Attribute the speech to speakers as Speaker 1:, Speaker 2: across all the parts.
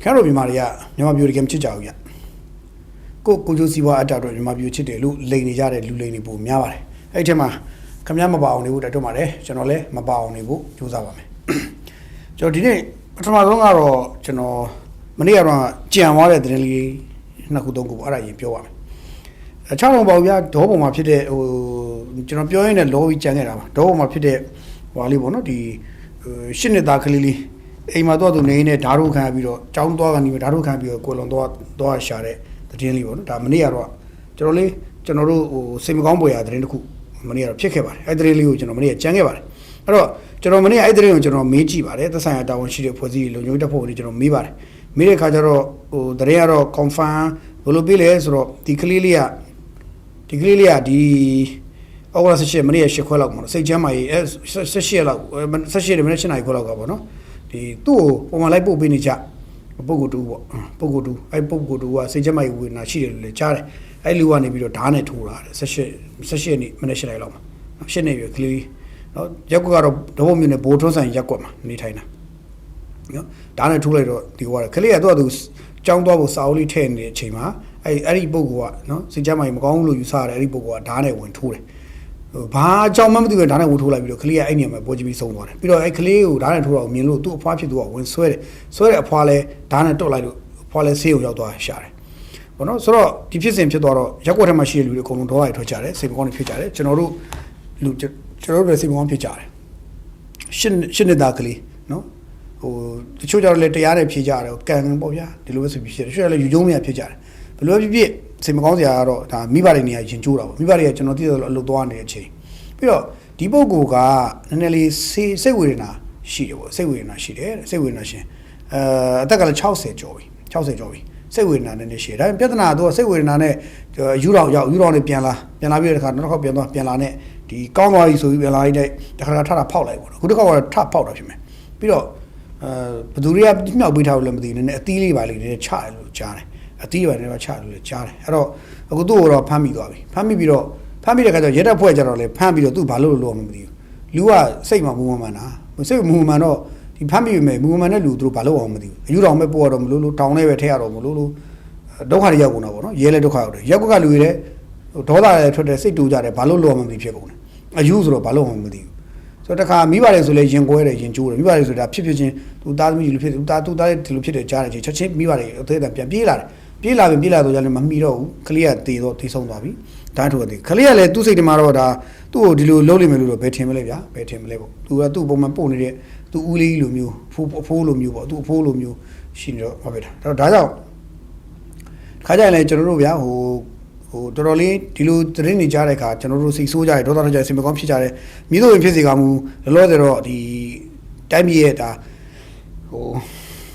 Speaker 1: Carol Maria, Yama Beauty Game Chichauya. Go Kujusiwa at Yama Beauty, Lady Yare, Lulani Boom Yavare. Etema, Kamyama Bauni would atomare, Generale, Mabauni, Juzavame. So today, Tomazongaro, General Maria Giamore, really Nakudongo, Pioa. A child about ya, Dobo Mapide, General Pioin and Lowy Janera, Dobo Mapide, Walibono, the Shinedakali. Emado Nene, Daru Cabio, Town Dog and Daru Cabio, Colondo, Doa Share, the Daily one, Damania, Generally, General Semigomboya, Drenaku, Mania Chekeva, Adrilu, General Maria Changevar. General Mania Adrian, General Meiji, at the sign of Down City Posi, Lunuta, General Mibar, Mire Cajaro, the Rearo, Confan, Volubiles, Ticlilia, the Ola Sache Maria Shekola, say Jamai, Sashi, mention I call the two or my life Binija, Pogodu, I Pogodu, say Jamai with Nashi, Char, I live one video Tane Tura, Sashi, Manation Alom. Shene, clearly, Jaguar, the home in the Botos and Jacoma, Nitaina. Tane Tura, the water, clear those, John Dobo Sauli 10 Chima, I Bogua, no, say Jamai Mongolu, you saw Ari Bogua, Tane went to it. Ba John Mamma would like clear any of my body so one. Because I clear Dana to a Milu, 2 party to when sweat a pole, Dana to like policy of your share. But no, so diffusing to Doro, Jacob machine will come to to Chare, same one future, Genoru, Chero, same one future. Shouldn't darkly, no? The children let the Yara Pijar, Gang Boya, the Louis Pijar, surely you do me a Pijar. But what you Semicondia, Mibari Jinjura, Mibari Ludoane Che. Pero, Diboga, Nelly Sewina, she was Sewina, she did, Sewina she. Takala Chause Joey, Chause Joey, Sewina and she. I'm Pietana, do Sewina, Uron Piana, Pianavi, no Piano, Pianane, the Congo is to be like the Haratara Paula, who call a top powder of him. Pero, Paduria did not beat out Lamdine and a Tilly Valley, a child, Johnny. A tea and never child with Charlie. Hello, a good door of Pamigovi. Pamibiro, Pamida Jetta Poejarole, Pambido do Balu long with you. You are same Mumana. We say Mumano, the Pambi may Mumana do Palo with you. You don't make board of Lulu, Town ever tear of Lulu. Don't have Yaguno, Yellow to Crowd. Yaguga Lure, Tola to the city to that Palo long with you. A user of Palo with you. So the car, Miva isolation, go in Jura, Miva is with a pigeon to that me to that to look at the charity, Miva, Pila. Pila and Pila to Mamiro, clear the Tisonavi, Tatu, clearly to say the Maroda, to Loli Melu, Betim level, to a two Bomaponi, to Uli Lumu, Fulum you, to Fulum you, Shinjo of it. Dada Kajana Generovia, who Doroli, Tilu, Trini Jareka, Generosi Suja, Dora Jasimacom Jare, Mido in Physicamu, the Lodero, the Tamieta,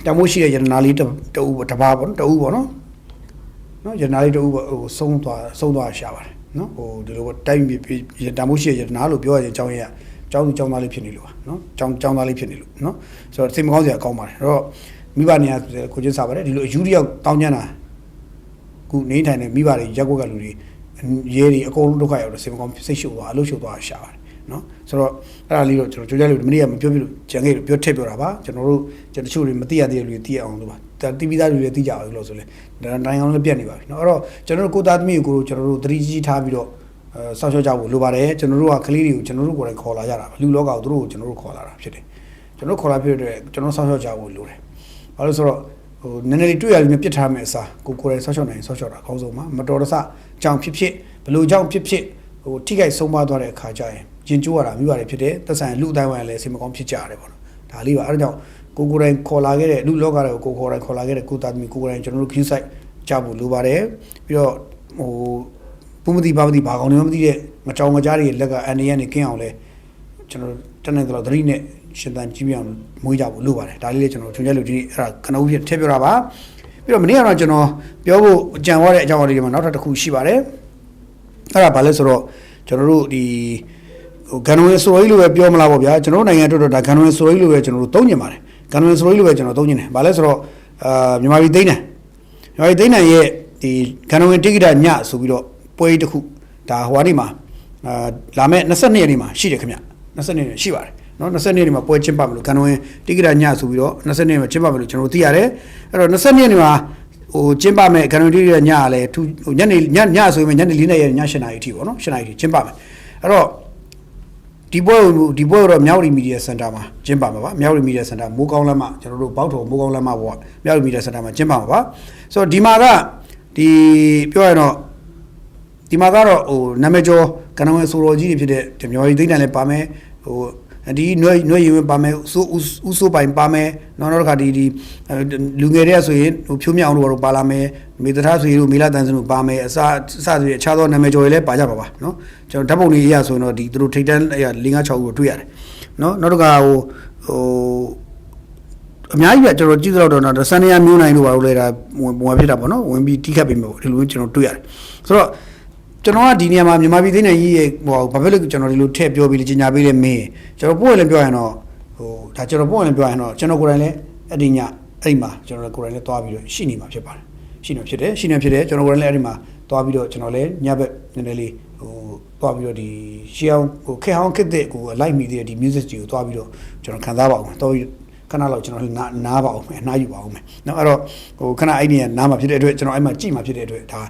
Speaker 1: Tamushi and Nalita to Tababon, to Ubono. No, generally to so shower. No, or the time Damushi, Nalu, Pio, John Pinilu, no, John Pinilu, no. So same Hosia Comar, Mibania, Kujasavar, Julia Tanyana, good need and Mibari, Jagugaluri, and Yeri, a cold look at the same conversation, or Lucio to a shower. No, so I little to Maria, Jangel, Pio Teburaba, General, General Matia, the Tia on the Tibida will teach out closely. There are 9 on the piano. No, General could add me, Guru, General 3G Tabido, Social Jabu, Lubare, General Cleary, General Cola, Luloga, Drew, General Cola, General Cola, General Social Jabu Lure. Also, Nenny 2 years, Pitamesa, Kukure, Social and Social, Hosoma, Madorasa, Jump Pipshit, Blue Jump Pipshit, or Tika Soma Dore Kajai. Jinjura, you are a pity, the sign look down and let him come to Jarabon. Taliba Arno, Gugura and Colagere, Luloga, Gugura and Colagere, Kutami, Gugura and General Kusai, Jabu, Lubare, Pio, Pumudi Babdi Bagoni, Machao Majari, Lega, and the Yanni Kiole, General Tanagla Drine, Shandan Jimian, Mujabu, Lubare, Dalilation, Tunelli, Kanavia, Teburaba, Pio Mania General, Pio Janwari, Jawari, not at the Kushibare, Arabalesro, General, the Canone Soilu, Biomala, General, I entered the Canone Soilu, General Tonyamare, Canone Soilu, General Tony, Balesro, Yumaridina. Yumaridina, ye, the Canone Tigida Nya, so we don't pay the cook, Ta Huarima, Lame, Nasanima, Shikamia, Nasan Shivar, နော်20နှစ်မှာပွဲချင်းပါမလို့ကန်ဝင်တိကိတာညဆိုပြီးတော့20နှစ်မှာချင်းပါမလို့ကျွန်တော်သိရတယ်အဲ့တော့20နှစ်မှာဟိုချင်းပါမယ်ကန်ဝင်တိကိတာညကလည်းညနေညဆိုရင်ညနေ4နာရီည7နာရီအထိပေါ့နော်7နာရီအထိချင်းပါမယ်အဲ့တော့ဒီပွဲတော့မြောက်ရီမီဒီယာစင်တာမှာကျင်းပါမှာပါမြောက်ရီမီဒီယာစင်တာမိုးကောင်းလမ်းမှာကျွန်တော်တို့ပေါက်တော်မိုးကောင်းလမ်းမှာပေါ့မြောက်ရီမီဒီယာစင်တာမှာကျင်းပါမှာပါဆိုတော့ဒီမှာကဒီပြောရတော့ဒီမှာကတော့ဟိုနာမည်ကျော်ကနဝင်ဆိုတော်ကြီးတွေဖြစ်တဲ့ဓမျိုးကြီးသိတယ်လည်းပါမယ်ဟိုဒီနွေရွေးပါမယ်ဥဆိုပိုင်ပါမယ်နောက်တစ်ခါဒီလူငယ်တွေကဆိုရင်ဟိုဖြိုးမြောင်တို့ပါလာမယ်မေတ္တာဆိုရင်တို့မေလာတန်စင်တို့ပါမယ်အစဆိုရင်အခြားသောနာမည်ကျော်တွေလည်းပါကြပါပါเนาะကျွန်တော်ဓာတ်ပုံတွေရဆိုရင်တော့ဒီသူတို့ထိတ်တန်း5-6ကိုတွေ့ရတယ်เนาะနောက်တစ်ခါဟိုအများကြီးကကျွန်တော်ကြည့်တော့တော့စန္ဒယာမျိုးနိုင်တို့ပါလို့လဲဒါဝင်ဖြစ်တာပေါ့เนาะဝင်ပြီးတိခတ်ပြီးမျိုးဒီလိုကျွန်တော်တွေ့ရတယ်ဆိုတော့ကျွန်တော်ကဒီနေရာမှာမြန်မာပြည်သိနေကြီးရဲ့ဟိုဘာဖြစ်လို့ကျွန်တော်ဒီလိုထည့်ပြောပြီးလေကြီးညာပေးလေမင်းကျွန်တော်ပို့ရင်လည်းပြောရင်တော့ဟိုဒါကျွန်တော်ပို့ရင်လည်းပြောရင်တော့ကျွန်တော်ကိုယ်တိုင်လည်းအဲ့ဒီညအဲ့ဒီမှာကျွန်တော်ကိုယ်တိုင်လည်းသွားပြီးတော့ရှိနေမှာဖြစ်ပါတယ်ရှိနေဖြစ်တယ်ကျွန်တော်ကိုယ်တိုင်လည်းအဲ့ဒီမှာသွားပြီးတော့ကျွန်တော်လည်းညဘက်နည်းနည်းလေးဟိုသွားပြီးတော့ဒီရှေးအောင်ဟိုခေဟောင်းခက်တဲ့ကိုလိုက်မိတဲ့ဒီ music တွေကိုသွားပြီးတော့ကျွန်တော်ခံစားပါအောင်တော့ခဏလောက်ကျွန်တော်နားပါအောင်မယ်နားယူပါအောင်မယ်เนาะအဲ့တော့ဟိုခဏအဲ့ဒီကနားမှာဖြစ်တဲ့အတွက်ကျွန်တော်အဲ့မှာကြည့်မှာဖြစ်တဲ့အတွက်ဒါ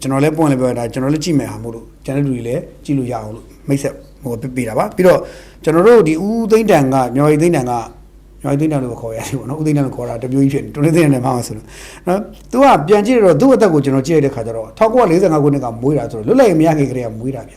Speaker 1: ကျွန်တော်လည်းပွင့်လည်းပြောတာကျွန်တော်လည်းကြည့်မယ်ဟာမို့လို့ကျန်တဲ့လူတွေလည်းကြည့်လို့ရအောင်လို့မိတ်ဆက်ဟိုပြတာပါပြီးတော့ကျွန်တော်တို့ဒီဦးသိန်းတန်ကမြော်ရီသိန်းတန်ကမြော်ရီသိန်းတန်လို့ခေါ်ရတယ်ပေါ့နော်ဦးသိန်းတန်လို့ခေါ်တာတပြိုးကြီးဖြစ်တွန်းသိန်းတန်နဲ့မှာဆိုလို့နော်သူကပြန်ကြည့်တော့သူ့အသက်ကိုကျွန်တော်ကြည့်ရတဲ့ခါကျတော့1945ခုနှစ်ကမွေးတာဆိုတော့လွတ်လပ်ရေးမရခင်ကတည်းကမွေးတာဗ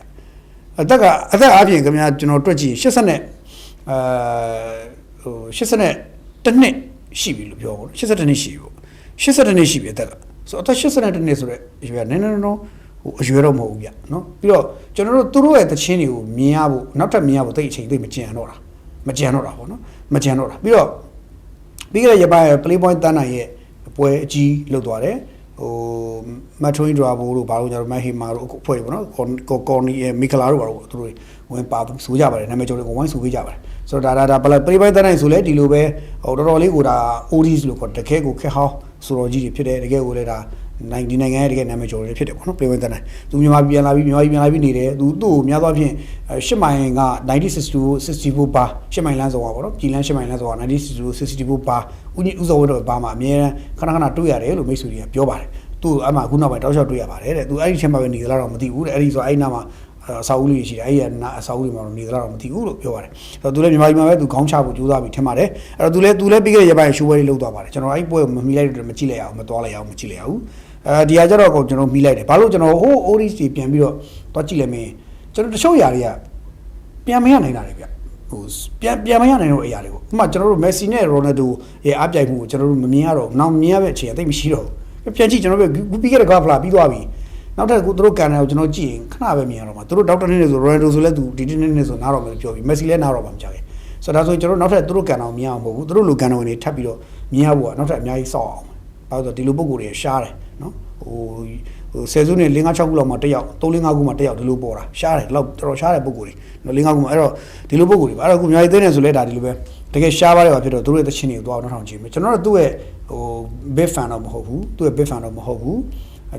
Speaker 1: ျအသက်အားဖြင့်ခင်ဗျာကျွန်တော်တွက်ကြည့်80နဲ့ဟို82နှစ်ရှိပြီလို့ပြောပေါ့82နှစ်ရှိပြီပေါ့82နှစ်ရှိပြီအသက်ကဆိုတော့82နှစ်ဆိုတော့အရွယ်နည်းနည်းတော့ဟိုအရွယ်တော့မဟုတ်ဘူးဗျနော်ပြီးတော့ကျွန်တော်တို့သူတို့ရဲ့တခြင်းတွေကိုမြင်ရဖို့နောက်ထပ်မြင်ရဖို့တိတ်အချိန်တိတ်မကြံတော့တာပေါ့နော်မကြံတော့တာပြီးတော့ပြီးခဲ့တဲ့ရပိုင်း Playpoint တန်းနိုင်ရဲ့ပွဲအကြီးလုပ်သွားတယ်ဟိုမထွင်းဒရာဘိုတို့ဘာလို့ကျွန်တော်မဟီမာတို့အခုဖွဲ့ပေါ့နော်ကော်နီမီကလာတို့ဘာလို့သူတို့ဝင်ပါဆိုကြပါတယ်နာမည်ကျော်တွေကိုဝိုင်းဆိုပေးကြပါတယ်ဆိုတော့ဒါPlaypoint တန်းနိုင်ဆိုလဲဒီလိုပဲဟိုတော်တော်လေးကိုဒါ oldies လို့ခေါ်တကယ်ကိုခက်ဟောင်းဆိုတော်ကြီးတွေဖြစ်တယ်တကယ်ကိုလည်းဒါဒီနိုင်ငံရဲ့တကယ်နာမည်ကျော်တွေဖြစ်တယ်ပေါ့နော်Playpoint တန်းနိုင်သူမြန်မာပြန်လာပြီးနေတယ်သူ့ကိုများသောအားဖြင့်8မိုင်က1962 ပါ8မိုင်လမ်းဆောင်ပါပေါ့နော်ပြည်လမ်း8မိုင်လမ်းဆောင်က1962 ပါဥစောဝတ်တော့ပါမှာအများခဏတွေ့ရတယ်လို့မိတ်ဆွေတွေကပြောပါတယ်သူအမှအခုနောက်ပိုင်းတောက်လျှောက်တွေ့ရပါတယ်တဲ့သူအဲ့ဒီချက်မှာပဲနေကြလားတော့မသိဘူးတဲ့အဲ့ဒီဆိုအဲ့ဒီနားမှာအစာအုပ်လေးရှိတယ်အဲ့ဒီအစာအုပ်တွေမှာနေကြလားတော့မသိဘူးလို့ပြောပါတယ်ဆိုတော့သူလည်းမြန်မာပြည်မှာပဲသူခေါင်းချဖို့ကြိုးစားပြီးထင်ပါတယ်အဲ့တော့သူလည်းပြီးခဲ့တဲ့ရက်ပိုင်းရှိုးဝဲလေးလုပ်သွားပါတယ်ကျွန်တော်အဲ့ဒီပွဲကိုမမီလိုက်တော့မကြည့်လိုက်အောင်မသွားလိုက်အောင်မကြည့်လိုက်အောင်ဒီဟာကျတော့ကျွန်တော်မီလိုက်တယ်ဘာလို့ကျွန်တော်ဟို Oris တွေပြန်ပြီးတော့သွားကြည့်လိုက်မင်းကျွန်တော်တချို့ຢာတွေကပြန်မရနိုင်တာတွေဗျဟိုပြန်မရနိုင်တော့အရာတွေကိုဥပမာကျွန်တော်တို့ Messi နဲ့ Ronaldo ရဲ့အားပြိုင်မှုကိုကျွန်တော်တို့မမြင်ရတော့နောက်မြင်ရတဲ့အချိန်အသိမရှိတော့ဘူးပြန်ကြည့်ကျွန်တော်တို့ပြီးခဲ့တဲ့ graph လာပြီးသွားပြီနောက်ထပ်ကိုသူတို့ကန်တယ်ကိုကျွန်တော်ကြည့်ရင်ခဏပဲမြင်ရတော့မှာသူတို့ဒေါက်တာနေနေဆို Ronaldo ဆိုလဲသူဒီနေဆိုနားတော့မယ်ပြောပြီး Messi လဲနားတော့မှာမကြခဲ့ဆိုတော့ဒါဆိုကျွန်တော်နောက်ထပ်သူတို့ကန်အောင်မြင်အောင်မဟုတ်ဘူးသူတို့လိုကန်တော်ဝင်တွေထပ်ပြီးတော့မြင်ရဖို့ကနောက်ထပ်အများကြီးစောက်အောင်ဘာလို့ဆိုဒီလိုပုံကိုယ်တွေရှားတယ်နော်ဟိုဆယ်စုနှစ်5-6ခုလောက်မှတက်ရောက်3-5ခုမှတက်ရောက်ဒီလိုပေါ်တာရှားတယ်တော့တော်တော်ရှားတဲ့ပုံကိုယ်တွေနော်5-6ခုမှအဲ့တော့ဒီလိုပုံကိုယ်တွေအဲ့တော့အခုအများကြီးသိနေဆိုလဲဒါဒီလိုပဲတကယ်ရှားပါတယ်ပါဖြစ်တော့သူတို့ရဲ့သချင်းတွေကိုသွားနောက်ထောင်ကြည့်မယ်ကျွန်တော်တို့သူ့ရဲ့ဟို big fan တော့မဟုတ်ဘူးသူ့ရဲ့ big fan တော့မဟုတ်ဘူး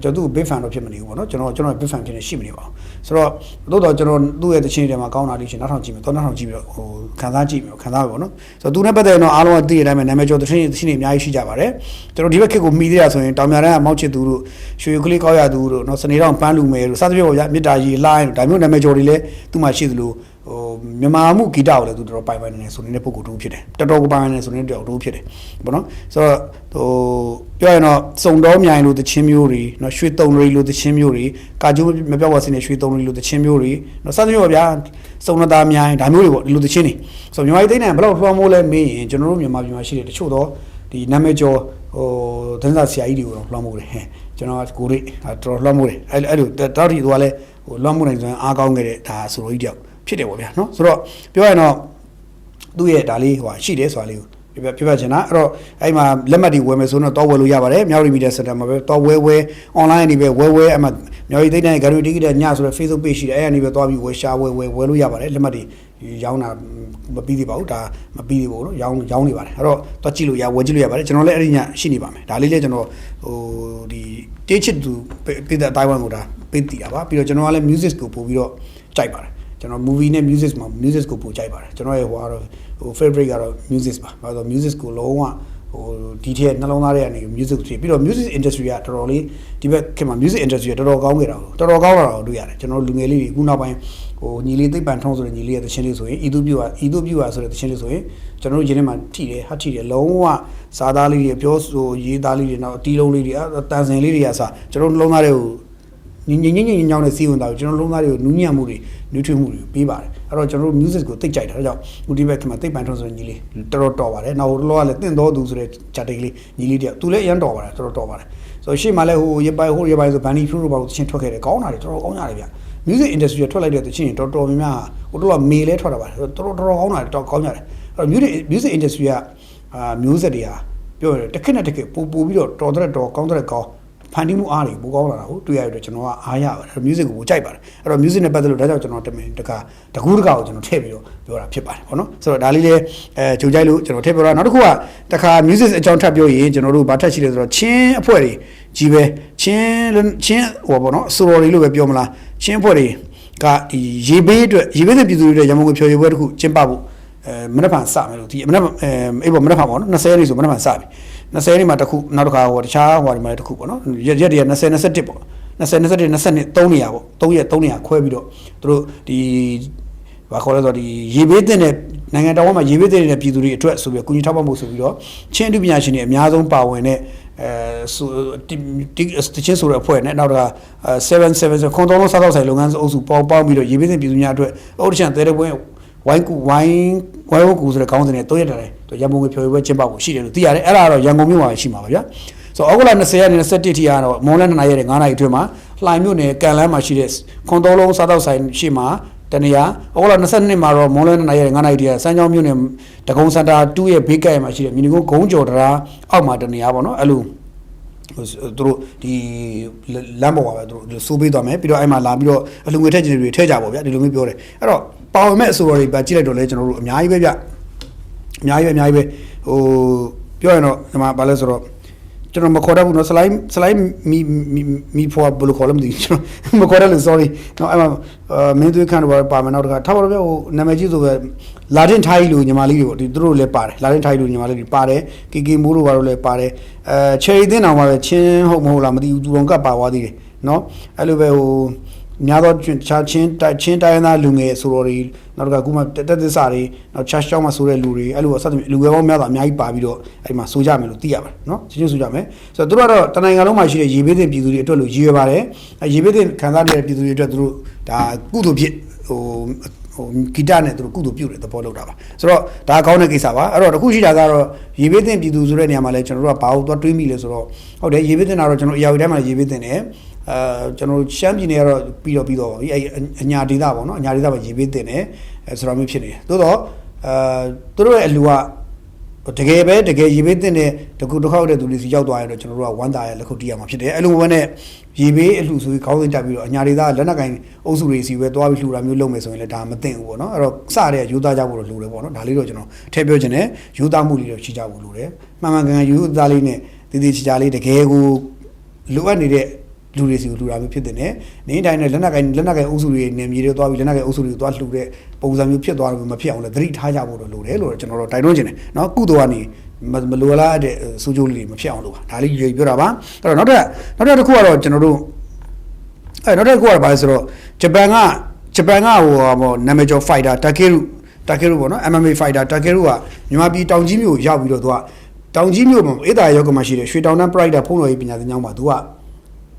Speaker 1: ကျွန်တော်သူ့ big fan တော့ဖြစ်မနေဘူးပေါ့နော်ကျွန်တော် big fan ဖြစ်နေရှိမနေပါဘူးဆိုတော့တော့ကျွန်တော်သူ့ရဲ့သချင်းတွေမှာကောင်းတာလေးရှင်နောက်ထောင်ကြည့်မယ်တော့နောက်ထောင်ကြည့်ပြီးတော့ဟိုခံစားကြည့်မယ်ခံစားပဲပေါ့နော်ဆိုတော့သူနဲ့ပတ်သက်ရင်တော့အားလုံးကသိတဲ့အတိုင်းပဲနာမည်ကျော်သချင်းတွေအများကြီးရှိကြပါတယ်ကျွန်တော်ဒီဘက်ခေတ်ကိုမိသေးတာဆိုရင်တောင်မြတန်းကမောက်ချစ်သူတို့ရွှေကလေးကောက်ရသူတို့နော်စနေတော့ပန်းလူမယ်တို့စသဖြင့်ပေါ့ဗျာမြစ်တာကြီးလိုင်းတို့ဒါမျိုးနာမည်ကျော်တွေလည်းသူ့မှာရှိသလိုဟိုမြန်မာမှုဂီတကိုလည်းသူတော်ပိုင်နေဆိုနေတဲ့ပုံကိုတူဖြစ်တယ်တော်တော်ကိုပိုင်နေဆိုနေတဲ့တောက်တူဖြစ်တယ်ပေါ့နော်ဆိုတော့ဟိုပြောရင်တော့စုံတော်မြိုင်လို့တချင်းမျိုးတွေနော်ရွှေတုံရီလို့တချင်းမျိုးတွေကာကျိုးမပြောက်ပါစနေရွှေတုံရီလို့တချင်းမျိုးတွေနော်စသဖြင့်ပေါ့ဗျာစုံနသားမြိုင်ဒါမျိုးတွေပေါ့ဒီလိုတချင်းတွေဆိုတော့မြန်မာပြည်သိနေဘယ်လောက်ထွန်းမိုးလဲမေးရင်ကျွန်တော်တို့မြန်မာပြည်မှာရှိတဲ့တချို့တော့ဒီနာမည်ကျော်ဟိုဒန်းစာဆရာကြီးတွေကိုတော့လွှမ်းမိုးတယ်ဟဲ့ကျွန်တော်ကိုရိတော်လွှမ်းမိုးတယ်အဲ့လိုတောက်တီသူကလည်းဟိုလွှမ်းမိုးနိုင်ဆိုရင်အားကောင်းခဲ့တဲ့ဒါဆိုလိုကြီးတယောက်ဖြစ်တယ်ပေါ့ဗျာနော်ဆိုတော့ပြောရရင်တော့သူ့ရဲ့ဒါလေးဟိုရှိတယ်ဆိုတာလေးကိုပြချင်တာအဲ့တော့အဲ့မှာလက်မှတ်တွေဝယ်မယ်ဆိုတော့တော့ဝယ်လို့ရပါတယ်မြောက်ရီမီဒီယာစင်တာမှာပဲတော့ဝယ် online နေပဲဝယ်အမှမြောက်ရီသိတဲ့ gallery ticket ညဆိုတော့ Facebook page ရှိတယ်အဲ့အနေပဲသွားပြီးဝယ်ရှာဝယ်လို့ရပါတယ်လက်မှတ်တွေရောင်းတာမပြီးသေးပါဘူးဒါမပြီးသေးဘူးနော်ရောင်းနေပါတယ်အဲ့တော့သွားကြည့်လို့ဝယ်ကြည့်လို့ရပါတယ်ကျွန်တော်လည်းအဲ့ဒီညရှိနေပါမယ်ဒါလေးလည်းကျွန်တော်ဟိုဒီတေးချစ်သူပြည်တဲ့အတိုင်းဝမ်ကိုဒါပေးတည်တာပါပြီးတော့ကျွန်တော်ကလည်း music ကိုပို့ပြီးတော့ကြိုက်ပါတယ် ကျွန်တော် movie နဲ့ music မှာ music ကိုပို့ကြိုက်ပါတယ်ကျွန်တော်ရဲ့ဟိုကတော့ဟို favorite ကတော့ music ပါဘာလို့ music ကိုလုံးဝဟိုဒီထက်နှလုံးသားထဲကနေ music တွေပြီးတော့ music industry ကတော်တော်လေးဒီဘက်ခင်မှာ music industry ကတော်တော်ကောင်းခဲ့တာတော်တော်ကောင်းလာတာတွေ့ရတယ်ကျွန်တော်လူငယ်လေးတွေခုနောက်ပိုင်းဟိုညီလေးသိပ္ပံထုံးဆိုတဲ့ညီလေးရဲ့သချင်းလေးဆိုရင်ဤသူပြူပါဆိုတဲ့သချင်းလေးဆိုရင်ကျွန်တော်တို့ရင်းထဲမှာထိတယ်ဟတ်ထိတယ်လုံးဝစားသားလေးတွေပြောဆိုရေးသားလေးတွေနောက်အတီးလုံးလေးတွေတန်စင်လေးတွေကစကျွန်တော်နှလုံးသားတွေကိုညင်ညောင်းနဲ့စီးဝင်တာကိုကျွန်တော်လုံးသားတွေကိုနူးညံ့မှုတွေနူးထွေးမှုတွေပေးပါတယ်အဲ့တော့ကျွန်တော်တို့ music ကိုသိကြိုက်တာဒါကြောင့်ဥတီဘက်ခင်မှာသိပ္ပံထုံးဆိုတဲ့ညီလေးတော်တော်ပါတယ်နောက်ဟိုလောကလည်းတင့်တော်သူဆိုတဲ့ဂျာတိတ်လေးညီလေးတယောက်သူလည်းအရန်တော်ပါတယ်တော်တော်ပါတယ်ဆိုတော့ရှေ့မှာလည်းဟိုရပိုင်ဆိုဘန်နီဖြူတို့ဘာလို့သချင်းထွက်ခဲ့တယ်ကောင်းတာတွေတော်တော်ကောင်းကြတယ်ဗျ music industry ထွက်လိုက်တဲ့သချင်းတော်တော်များများဟိုတော့မေလဲထွက်တာပါတယ်တော်တော်ကောင်းတာတော်ကောင်းကြတယ်အဲ့တော့ music industry ကမျိုးဆက်တွေဟာပြောရတယ်တစ်ခက်နဲ့တစ်ခက်ပိုပြီးတော့တော်ကောင်းကောင်းဖန်တီးမှုအားတွေပိုကောင်းလာတာဟုတ်တွေ့ရတဲ့ကျွန်တော်ကအားရပါတယ် music ကိုကြိုက်ပါတယ်အဲ့တော့ music နဲ့ပတ်သက်လို့ဒါကြောင့်ကျွန်တော်တမင်တကူးတကာကိုကျွန်တော်ထည့်ပြီးတော့ပြောတာဖြစ်ပါတယ်ပေါ့နော်ဆိုတော့ဒါလေးလည်းကြိုကြိုက်လို့ကျွန်တော်ထည့်ပြောတာနောက်တစ်ခုကတခါ music အကြောင်းထပ်ပြောရင်ကျွန်တော်တို့ဘာထက်ရှိလဲဆိုတော့ချင်းအဖွဲ့တွေကြီးပဲချင်းဟိုပေါ့နော်ဆိုတော်တွေလို့ပဲပြောမလားချင်းအဖွဲ့တွေကဒီရေဘေးတဲ့ပြည်သူတွေရဲ့ရမုံကိုဖြော်ရည်ပွဲတစ်ခုကျင်းပဖို့မနက်ဖြန်စမယ်လို့ဒီမနက်အေးပေါ့မနက်ဖြန်ပေါ့နော်20ရက်နေ့ဆိုမနက်ဖြန်စပြီ20ရက်နေ့မှာတစ်ခုနောက်တစ်ခါဟိုတခြားဟိုဒီမှာတစ်ခုပေါ့နော်ရက်တွေက20 21ပေါ့20 21 22 3နေရာပေါ့3ရက်3နေရာခွဲပြီးတော့သူတို့ဒီဘာခေါ်လဲဆိုတော့ဒီရေဘေးတင်တဲ့နိုင်ငံတော်မှာရေဘေးတင်တဲ့ပြည်သူတွေအတွက်ဆိုပြီးကုညီထောက်ပံ့ဖို့ဆိုပြီးတော့ချင်းအပညာရှင်တွေအများဆုံးပါဝင်တဲ့တချင်းဆိုတဲ့အဖွဲ့နဲ့နောက်တော့7ခွန်တော်လုံးစားတော့ဆိုင်လုပ်ငန်းအုပ်စုပေါင်းပြီးတော့ရေဘေးတင်ပြည်သူများအတွက်အုတ်တချန်တဲတဲ့ပွဲဝိုင်းကူဆိုတဲ့ကောင်းစဉ်နဲ့3ရက်တိုင်ရန်ကုန်ကိုဖြော်ရပွဲကျင်းပဖို့ရှိတယ်လို့သိရတယ်အဲ့ဒါကတော့ရန်ကုန်မြို့မှာရှိမှာပါဗျာဆိုတော့ဩဂုတ်လ20ရက်နေ့21ထိကတော့မွန်လ2နာရီနဲ့9နာရီအတွင်းမှာလှိုင်မြို့နယ်ကန်လန်းမှာရှိတဲ့ခွန်တော်လုံးစားတော့ဆိုင်ရှိမှာတနေရာဩဂုတ်လ22မှာတော့မွန်လ2နာရီနဲ့9နာရီတည်းစမ်းချောင်းမြို့နယ်တကုံစင်တာ2ရဲ့ဘေးကဲမှာရှိတဲ့မြင်းကုန်းဂုံးကျော်တရားအောက်မှာတနေရာပေါ့နော်အဲ့လိုသူတို့ဒီလမ်းပေါ်ပါပဲသူတို့စိုးပေးသွားမယ်ပြီးတော့အဲ့မှာလာပြီးတော့အလူငွေထက်ကျင်တွေထည့်ကြပါဗျာဒီလိုမျိုးပြောတယ်အဲ့တော့ပါဝင်မဲ့အဆိုတော်တွေပဲကြည့်လိုက်တော့လဲကျွန်တော်တို့အများကြီးပဲဗျအများကြီးပဲဟိုပြောရင်တော့ဒီမှာဘာလဲဆိုတော့ကျွန်တော်မခေါ်တတ်ဘူးနော်စလိုင်းမီဖော်ဘယ်လိုခေါ်လဲမသိဘူးကျွန်တော်မခေါ်တယ်လို့ sorry နော်အဲ့မှာမင်းသွေးခန့်တော့ပါမယ်နောက်တစ်ခါထားပါတော့ဗျဟိုနာမည်ကြီးဆိုပဲလာတင်ထိုင်းလူညီမလေးတွေပေါ့ဒီသူတို့လည်းပါတယ်လာတင်ထိုင်းလူညီမလေးတွေပါတယ်ကေမိုးတို့ဘာလို့လဲပါတယ်ချယ်ရီတင်းအောင်ပါပဲချင်းဟုတ်မဟုတ်လားမသိဘူးသူတော်ကပါသွားသေးတယ်နော်အဲ့လိုပဲဟိုများသောချင်းတိုင်းသားလူငယ်ဆိုတော်တွေနောက်တစ်ခါခုမှတက်သစ္စာတွေနောက်ချားချောင်းမှာဆိုတဲ့လူတွေအဲ့လိုအစသဖြင့်လူငယ်ပေါင်းများစွာအများကြီးပါပြီးတော့အဲ့ဒီမှာဆိုကြမယ်လို့သိရပါတယ်နော်ချင်းဆိုကြမယ်ဆိုတော့သူတို့ကတော့တနိုင်ငံလုံးမှာရှိတဲ့ရေဘေးသင့်ပြည်သူတွေအတွက်လို့ရည်ရွယ်ပါတယ်ရေဘေးသင့်ခံစားနေတဲ့ပြည်သူတွေအတွက်သူတို့ဒါကုသိုလ်ဖြစ်ဟိုဂီတနဲ့သူတို့ကုသိုလ်ပြုတဲ့သဘောလောက်တာပါဆိုတော့ဒါကောင်းတဲ့ကိစ္စပါအဲ့တော့တခုရှိတာကတော့ရေဘေးသင့်ပြည်သူဆိုတဲ့နေရာမှာလဲကျွန်တော်တို့ကဘာလို့သွားတွေးမိလဲဆိုတော့ဟုတ်တယ်ရေဘေးသင့်တာတော့ကျွန်တော်အရာဝတီတိုင်းမှာရေဘေးသင့်တယ်ကျွန်တော်ရှမ်းပြည်နယ်ကတော့ပြီးတော့ပါပြီအဲ့အညာဒေသပေါ့နော်အညာဒေသမှာရေဘေးတင်တယ်ဆိုတော့မျိုးဖြစ်နေတယ်သို့တော့သူတို့ရဲ့အလူကတကယ်ရေဘေးတင်တဲ့တကူတစ်ခေါက်တဲ့သူတွေစီရောက်သွားရင်တော့ကျွန်တော်တို့ကဝမ်းသာရလက်ခုပ်တီးရမှာဖြစ်တယ်အဲ့လိုပဲနဲ့ရေဘေးအလှဆိုပြီးခေါင်းစဉ်တက်ပြီးတော့အညာဒေသလက်နက်ကင်အုပ်စုတွေစီပဲသွားပြီးလှူတာမျိုးလုပ်မယ်ဆိုရင်လည်းဒါမသိဘူးပေါ့နော်အဲ့တော့စတဲ့ယူသားကြဖို့တော့လိုတယ်ပေါ့နော်ဒါလေးတော့ကျွန်တော်ထည့်ပြောချင်တယ်ယူသားမှုလေးတော့ရှိကြဖို့လိုတယ်မှန်ကန်ယူသားလေးနဲ့တည်ချာလေးတကယ်ကိုလိုအပ်နေတဲ့လူတွေစီကိုလူတာမျိုးဖြစ်တဲ့နေတိုင်းနဲ့လက်နက်ကင်အုပ်စုတွေနေမြေတွေသွားပြီးလက်နက်ကင်အုပ်စုတွေသွားလှူတဲ့ပုံစံမျိုးဖြစ်သွားတယ်မဖြစ်အောင်လည်းသတိထားကြဖို့တော့လိုတယ်လို့ကျွန်တော်တို့တိုက်တွန်းချင်တယ်เนาะကုသိုလ်ကနေမလိုလားတဲ့စိုးကျိုးလေးတွေမဖြစ်အောင်လို့ပါဒါလေးရွေပြောတာပါအဲ့တော့နောက်တစ်ခုကတော့ကျွန်တော်တို့နောက်တစ်ခုကတော့ဘာလဲဆိုတော့ဂျပန်ကဟိုနာမည်ကျော် fighter တာကေရုပေါ့နော် MMA fighter တာကေရုကမြန်မာပြည်တောင်ကြီးမြို့ရောက်ပြီးတော့သူကတောင်ကြီးမြို့မှာအေးတာရောက်ကမှရှိတဲ့ရွှေတောင်တန်း pride ဖုန်းတော်ကြီးပညာသင်ကျောင်းမှာသူက